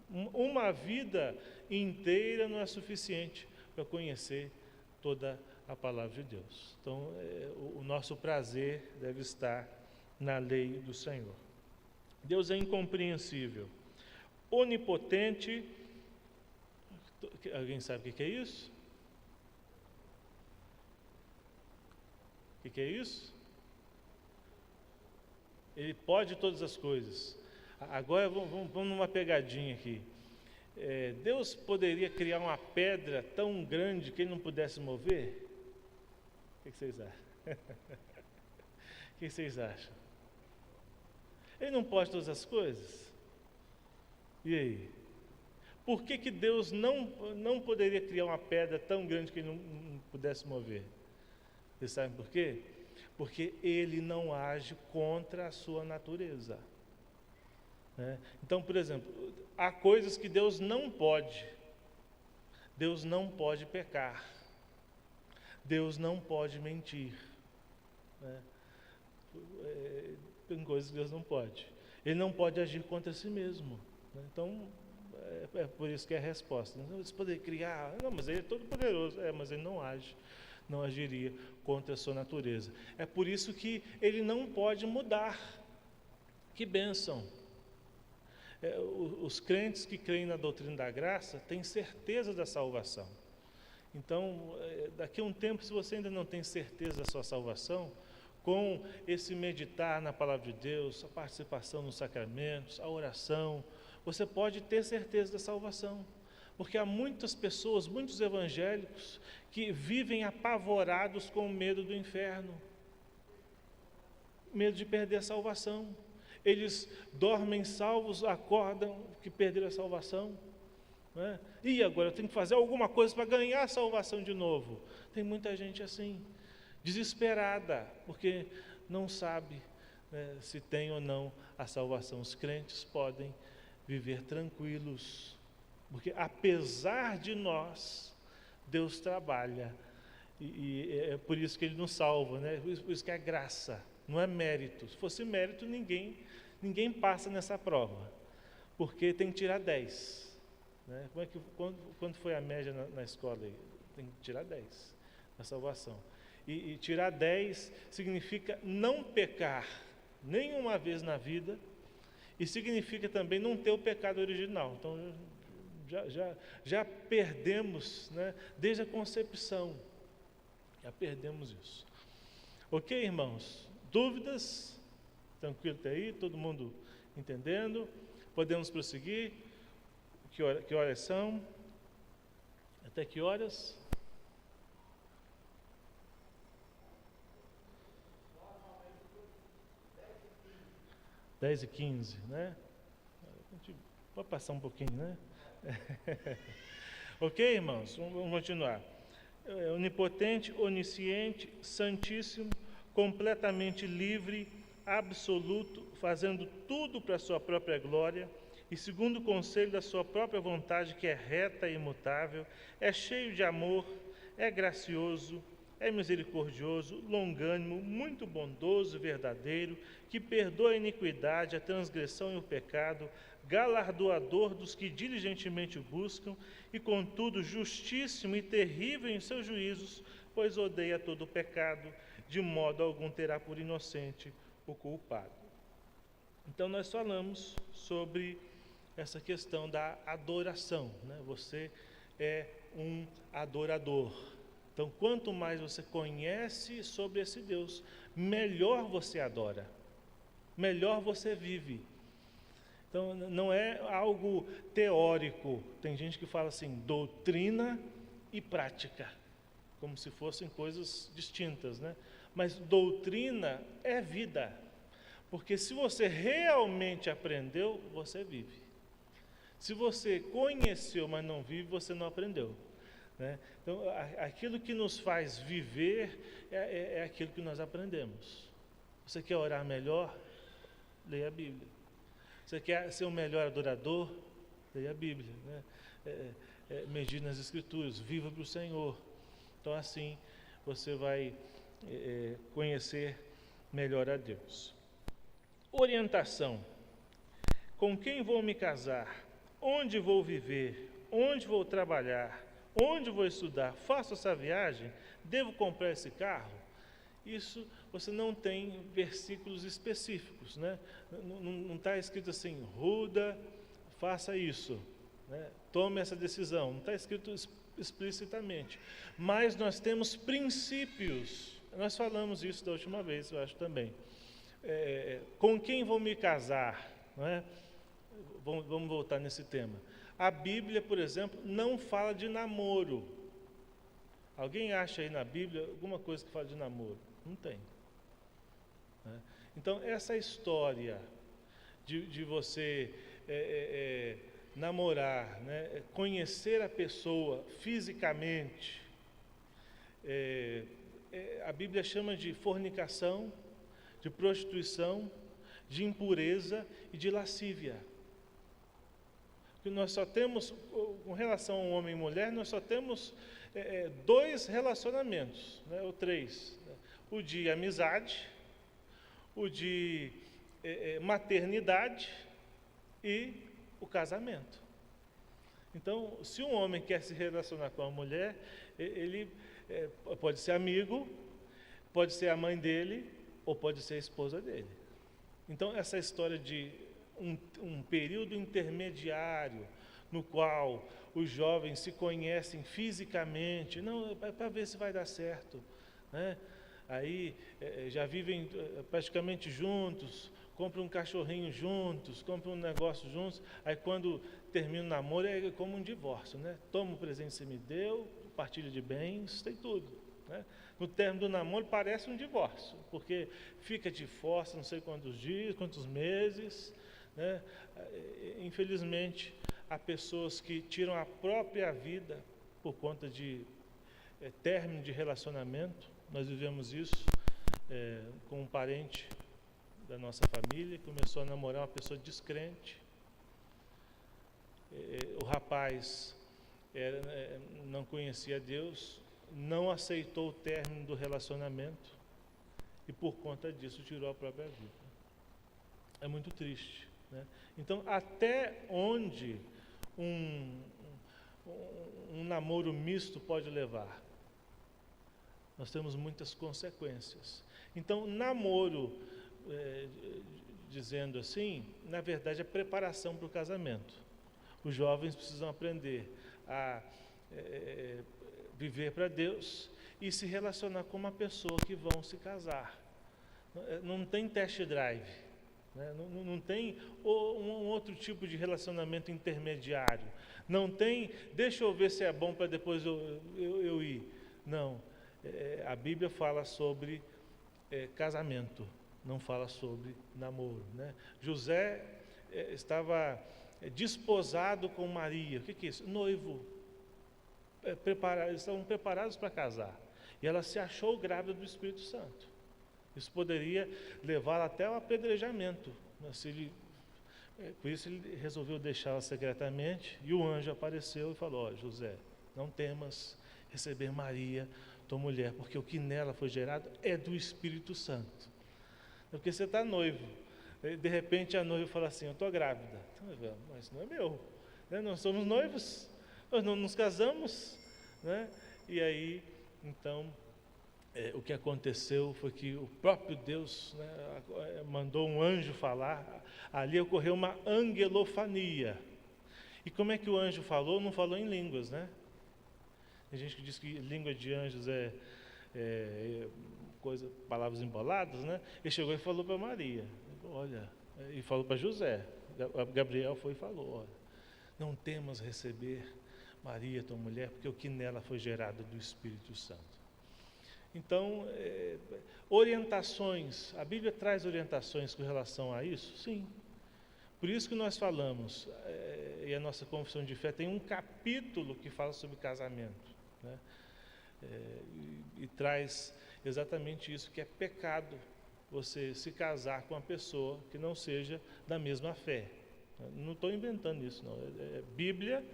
Uma vida inteira não é suficiente para conhecer toda a palavra de Deus. Então, o nosso prazer deve estar na lei do Senhor. Deus é incompreensível, onipotente. Alguém sabe o que é isso? O que é isso? Ele pode todas as coisas. Agora vamos numa pegadinha aqui. Deus poderia criar uma pedra tão grande que ele não pudesse mover? O que vocês acham? O que vocês acham? Ele não pode todas as coisas? E aí? Por que Deus não poderia criar uma pedra tão grande que ele não pudesse mover? Vocês sabem por quê? Porque ele não age contra a sua natureza. Né? Então, por exemplo, há coisas que Deus não pode. Deus não pode pecar. Deus não pode mentir. Né? Tem coisas que Deus não pode. Ele não pode agir contra si mesmo. Né? Então, é por isso que é a resposta. Você poderia criar, não, mas ele é todo poderoso. Mas ele não age, não agiria contra a sua natureza. É por isso que ele não pode mudar. Que bênção! Os crentes que creem na doutrina da graça têm certeza da salvação. Então, daqui a um tempo, se você ainda não tem certeza da sua salvação, com esse meditar na palavra de Deus, a participação nos sacramentos, a oração, você pode ter certeza da salvação. Porque há muitas pessoas, muitos evangélicos, que vivem apavorados com o medo do inferno, medo de perder a salvação. Eles dormem salvos, acordam que perderam a salvação. Né? E agora eu tenho que fazer alguma coisa para ganhar a salvação de novo. Tem muita gente assim, desesperada, porque não sabe, né, se tem ou não a salvação. Os crentes podem viver tranquilos, porque apesar de nós, Deus trabalha, e é por isso que Ele nos salva, né? Por isso que é graça, não é mérito. Se fosse mérito, ninguém passa nessa prova, porque tem que tirar 10. Né? Quando foi a média na escola aí? Tem que tirar 10 na salvação. E tirar 10 significa não pecar nenhuma vez na vida, e significa também não ter o pecado original. Então, já perdemos, né, desde a concepção, já perdemos isso. Ok, irmãos? Dúvidas? Tranquilo até aí? Todo mundo entendendo? Podemos prosseguir? Que horas são? Até que horas? 10h15, né? A gente pode passar um pouquinho, né? Ok, irmãos? Vamos continuar. Onipotente, onisciente, santíssimo, completamente livre, absoluto, fazendo tudo para a sua própria glória e segundo o conselho da sua própria vontade, que é reta e imutável, é cheio de amor, é gracioso, é misericordioso, longânimo, muito bondoso e verdadeiro, que perdoa a iniquidade, a transgressão e o pecado, galardoador dos que diligentemente o buscam, e contudo justíssimo e terrível em seus juízos, pois odeia todo o pecado, de modo algum terá por inocente o culpado. Então nós falamos sobre essa questão da adoração, né? Você é um adorador. Então, quanto mais você conhece sobre esse Deus, melhor você adora, melhor você vive. Então, não é algo teórico. Tem gente que fala assim, doutrina e prática, como se fossem coisas distintas, né? Mas doutrina é vida, porque se você realmente aprendeu, você vive. Se você conheceu, mas não vive, você não aprendeu. Né? Então, aquilo que nos faz viver é aquilo que nós aprendemos. Você quer orar melhor? Leia a Bíblia. Você quer ser um melhor adorador? Leia a Bíblia. Né? Medite nas Escrituras, viva para o Senhor. Então, assim, você vai conhecer melhor a Deus. Orientação. Com quem vou me casar? Onde vou viver? Onde vou trabalhar? Onde vou estudar? Faço essa viagem? Devo comprar esse carro? Isso você não tem versículos específicos, né? Não está escrito assim, Ruda, faça isso, né? Tome essa decisão. Não está escrito explicitamente. Mas nós temos princípios. Nós falamos isso da última vez, eu acho também. Com quem vou me casar? Não é? Vamos voltar nesse tema. A Bíblia, por exemplo, não fala de namoro. Alguém acha aí na Bíblia alguma coisa que fala de namoro? Não tem. Então, essa história de você namorar, né, conhecer a pessoa fisicamente, a Bíblia chama de fornicação, de prostituição, de impureza e de lascívia. Que nós só temos, com relação ao homem e mulher, nós só temos dois relacionamentos, né, ou três: né? O de amizade, o de maternidade e o casamento. Então, se um homem quer se relacionar com a mulher, ele pode ser amigo, pode ser a mãe dele, ou pode ser a esposa dele. Então, essa história de um período intermediário no qual os jovens se conhecem fisicamente, não, para ver se vai dar certo, né? Aí já vivem praticamente juntos, compram um cachorrinho juntos, compram um negócio juntos, aí quando termina o namoro é como um divórcio, né? Toma o presente que você me deu, partilha de bens, tem tudo, né? No término do namoro parece um divórcio, porque fica de força não sei quantos dias, quantos meses, né? Infelizmente, há pessoas que tiram a própria vida por conta de término de relacionamento. Nós vivemos isso com um parente da nossa família, começou a namorar uma pessoa descrente. O rapaz não conhecia Deus, não aceitou o término do relacionamento e por conta disso tirou a própria vida. É muito triste, né? Então, até onde um namoro misto pode levar? Nós temos muitas consequências. Então, namoro, dizendo assim, na verdade é preparação para o casamento. Os jovens precisam aprender a viver para Deus e se relacionar com uma pessoa que vão se casar. Não tem test drive, né? Não tem um outro tipo de relacionamento intermediário. Não tem, deixa eu ver se é bom para depois eu ir. Não. A Bíblia fala sobre casamento, não fala sobre namoro, né? José estava desposado com Maria. O que é isso? Noivo. Eles estavam preparados para casar. E ela se achou grávida do Espírito Santo. Isso poderia levá-la até ao apedrejamento. Por isso ele resolveu deixá-la secretamente, e o anjo apareceu e falou: José, não temas receber Maria, tua mulher, porque o que nela foi gerado é do Espírito Santo. Porque você está noivo, de repente a noiva fala assim: eu estou grávida. Então, mas não é meu, né? Nós somos noivos, nós não nos casamos, né? E aí, então, o que aconteceu foi que o próprio Deus, né, mandou um anjo falar. Ali ocorreu uma angelofania. E como é que o anjo falou? Não falou em línguas, né? Tem gente que diz que língua de anjos palavras emboladas, né? Ele chegou e falou para Maria, olha, e falou para José. Gabriel foi e falou: olha, não temas receber Maria, tua mulher, porque o que nela foi gerado do Espírito Santo. Então, orientações, a Bíblia traz orientações com relação a isso? Sim. Por isso que nós falamos, e a nossa confissão de fé tem um capítulo que fala sobre casamento, né? E traz exatamente isso, que é pecado você se casar com uma pessoa que não seja da mesma fé. Não estou inventando isso, não. É Bíblia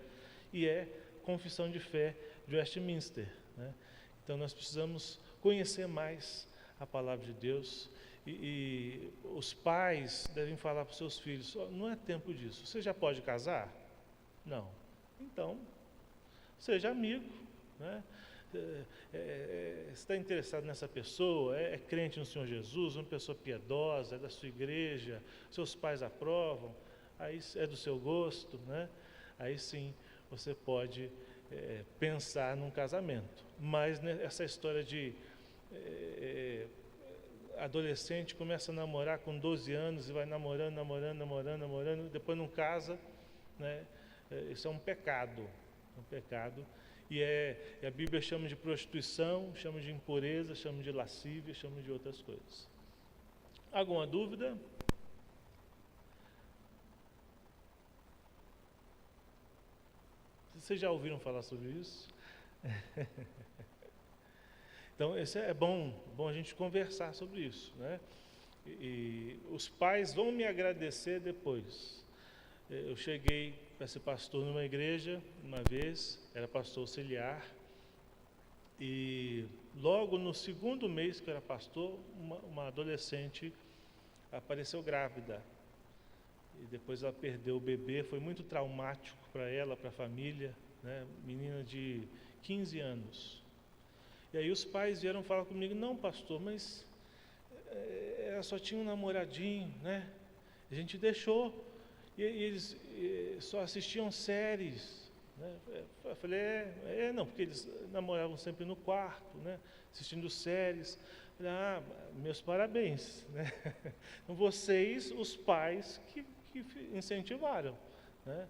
e é confissão de fé de Westminster, né? Então nós precisamos conhecer mais a palavra de Deus, e os pais devem falar para os seus filhos: não é tempo disso, você já pode casar? Não. Então, seja amigo, né? Você está interessado nessa pessoa, é crente no Senhor Jesus, uma pessoa piedosa, é da sua igreja, seus pais aprovam, aí é do seu gosto, né? Aí sim você pode pensar num casamento. Mas essa história de adolescente começa a namorar com 12 anos e vai namorando, depois não casa, né? Isso é um pecado, e a Bíblia chama de prostituição, chama de impureza, chama de lascívia, chama de outras coisas. Alguma dúvida? Vocês já ouviram falar sobre isso? Então, esse é bom a gente conversar sobre isso, né? E os pais vão me agradecer depois. Eu cheguei para ser pastor numa igreja, uma vez, era pastor auxiliar, e logo no segundo mês que eu era pastor, uma adolescente apareceu grávida. E depois ela perdeu o bebê, foi muito traumático para ela, para a família, né? Menina de 15 anos. E aí os pais vieram falar comigo, não pastor, mas ela só tinha um namoradinho, né? A gente deixou, e eles só assistiam séries, né? Eu falei, não, porque eles namoravam sempre no quarto, né? Assistindo séries. Eu falei, meus parabéns, né? Então, vocês, os pais, que incentivaram, né?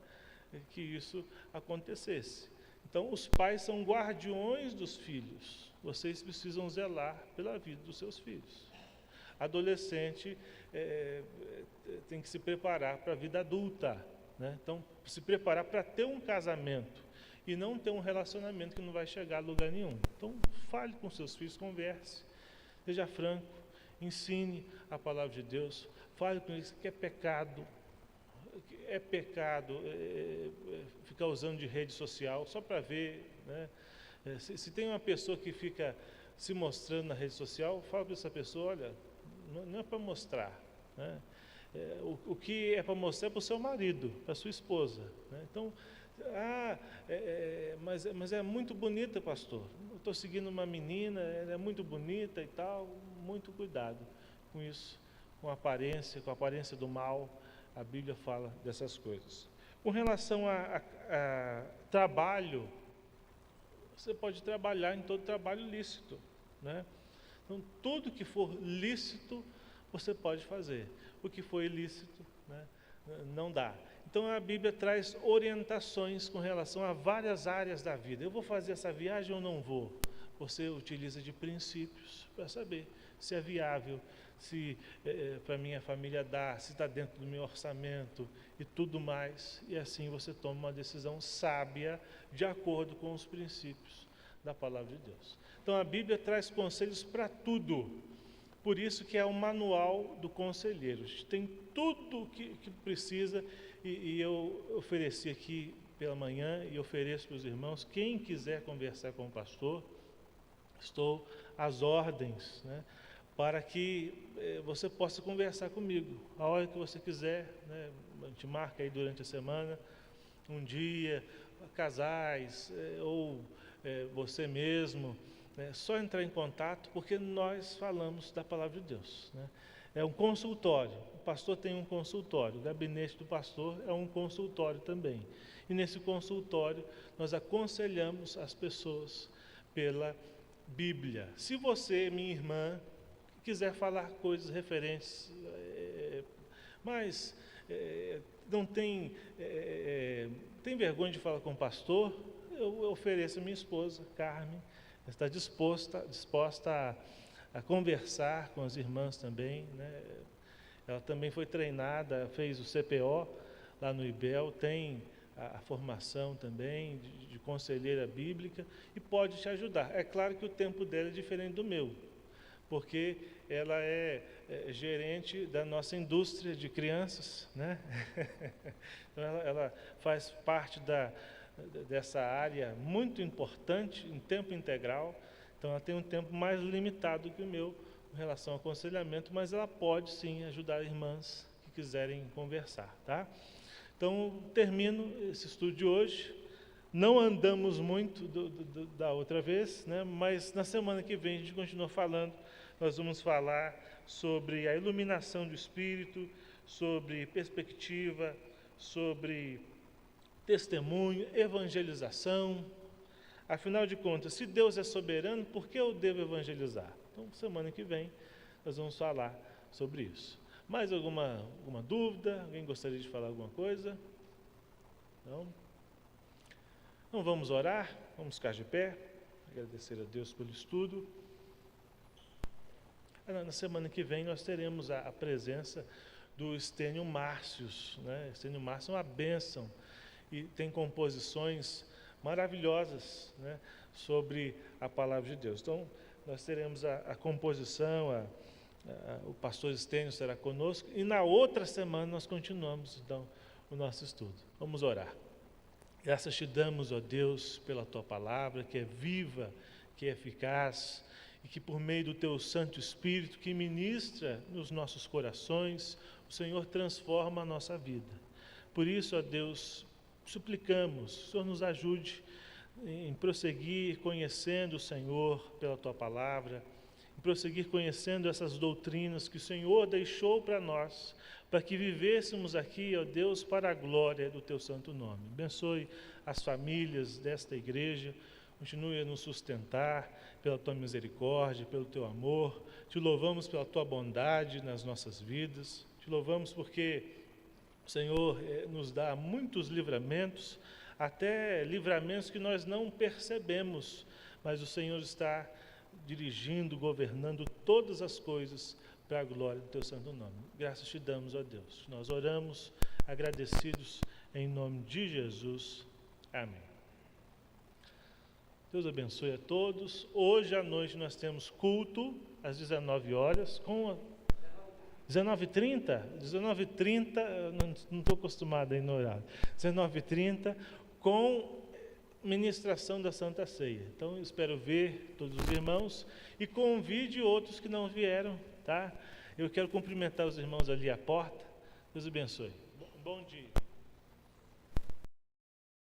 Que isso acontecesse. Então, os pais são guardiões dos filhos. Vocês precisam zelar pela vida dos seus filhos. Adolescente tem que se preparar para a vida adulta, né? Então, se preparar para ter um casamento e não ter um relacionamento que não vai chegar a lugar nenhum. Então, fale com seus filhos, converse, seja franco, ensine a palavra de Deus, fale com eles que é pecado ficar usando de rede social só para ver, né? Se tem uma pessoa que fica se mostrando na rede social, fala para essa pessoa, olha, não é para mostrar, né? O que é para mostrar é para o seu marido, para a sua esposa, né? Então, mas é muito bonita, pastor, eu estou seguindo uma menina, ela é muito bonita e tal, muito cuidado com isso, com a aparência do mal. A Bíblia fala dessas coisas. Com relação a trabalho, você pode trabalhar em todo trabalho lícito, né? Então, tudo que for lícito, você pode fazer. O que for ilícito, né, não dá. Então, a Bíblia traz orientações com relação a várias áreas da vida. Eu vou fazer essa viagem ou não vou? Você utiliza de princípios para saber se é viável, se para minha família dá, se está dentro do meu orçamento e tudo mais, e assim você toma uma decisão sábia de acordo com os princípios da palavra de Deus. Então a Bíblia traz conselhos para tudo, por isso que é o manual do conselheiro. A gente tem tudo que precisa, e eu ofereci aqui pela manhã e ofereço para os irmãos, quem quiser conversar com o pastor, estou às ordens, né? Para que você possa conversar comigo, a hora que você quiser, né? A gente marca aí durante a semana, um dia, casais, ou você mesmo, né? Só entrar em contato, porque nós falamos da palavra de Deus, né? É um consultório, o pastor tem um consultório, o gabinete do pastor é um consultório também, e nesse consultório nós aconselhamos as pessoas pela Bíblia. Se você, minha irmã, quiser falar coisas referentes, mas não tem vergonha de falar com o pastor, eu ofereço a minha esposa, Carmen, está disposta a conversar com as irmãs também, né? Ela também foi treinada, fez o CPO lá no IBEL, tem a formação também de conselheira bíblica e pode te ajudar. É claro que o tempo dela é diferente do meu, porque ela é gerente da nossa indústria de crianças, né? Então ela faz parte dessa área muito importante, em tempo integral, então ela tem um tempo mais limitado que o meu em relação ao aconselhamento, mas ela pode sim ajudar irmãs que quiserem conversar, tá? Então, termino esse estudo de hoje. Não andamos muito da outra vez, né? Mas na semana que vem a gente continua falando. Nós vamos falar sobre a iluminação do Espírito, sobre perspectiva, sobre testemunho, evangelização. Afinal de contas, se Deus é soberano, por que eu devo evangelizar? Então, semana que vem, nós vamos falar sobre isso. Mais alguma dúvida? Alguém gostaria de falar alguma coisa? Não? Então vamos orar, vamos ficar de pé, agradecer a Deus pelo estudo. Na semana que vem nós teremos a presença do Estênio Márcios, né? Estênio Márcio é uma bênção e tem composições maravilhosas, né, sobre a palavra de Deus. Então, nós teremos a composição, o pastor Estênio será conosco, e na outra semana nós continuamos, então, o nosso estudo. Vamos orar. Graças te damos, ó Deus, pela tua palavra, que é viva, que é eficaz, e que por meio do teu Santo Espírito, que ministra nos nossos corações, o Senhor transforma a nossa vida. Por isso, ó Deus, suplicamos, o Senhor nos ajude em prosseguir conhecendo o Senhor pela tua palavra, em prosseguir conhecendo essas doutrinas que o Senhor deixou para nós, para que vivêssemos aqui, ó Deus, para a glória do teu santo nome. Abençoe as famílias desta igreja, continue a nos sustentar pela tua misericórdia, pelo teu amor. Te louvamos pela tua bondade nas nossas vidas, te louvamos porque o Senhor nos dá muitos livramentos, até livramentos que nós não percebemos, mas o Senhor está dirigindo, governando todas as coisas para a glória do teu santo nome. Graças te damos, ó Deus. Nós oramos agradecidos em nome de Jesus. Amém. Deus abençoe a todos. Hoje à noite nós temos culto às 19 horas com 19h30? 19h30, não estou acostumado aí no horário. 19h30 com ministração da Santa Ceia. Então, eu espero ver todos os irmãos e convide outros que não vieram, tá? Eu quero cumprimentar os irmãos ali à porta. Deus abençoe. Bom dia.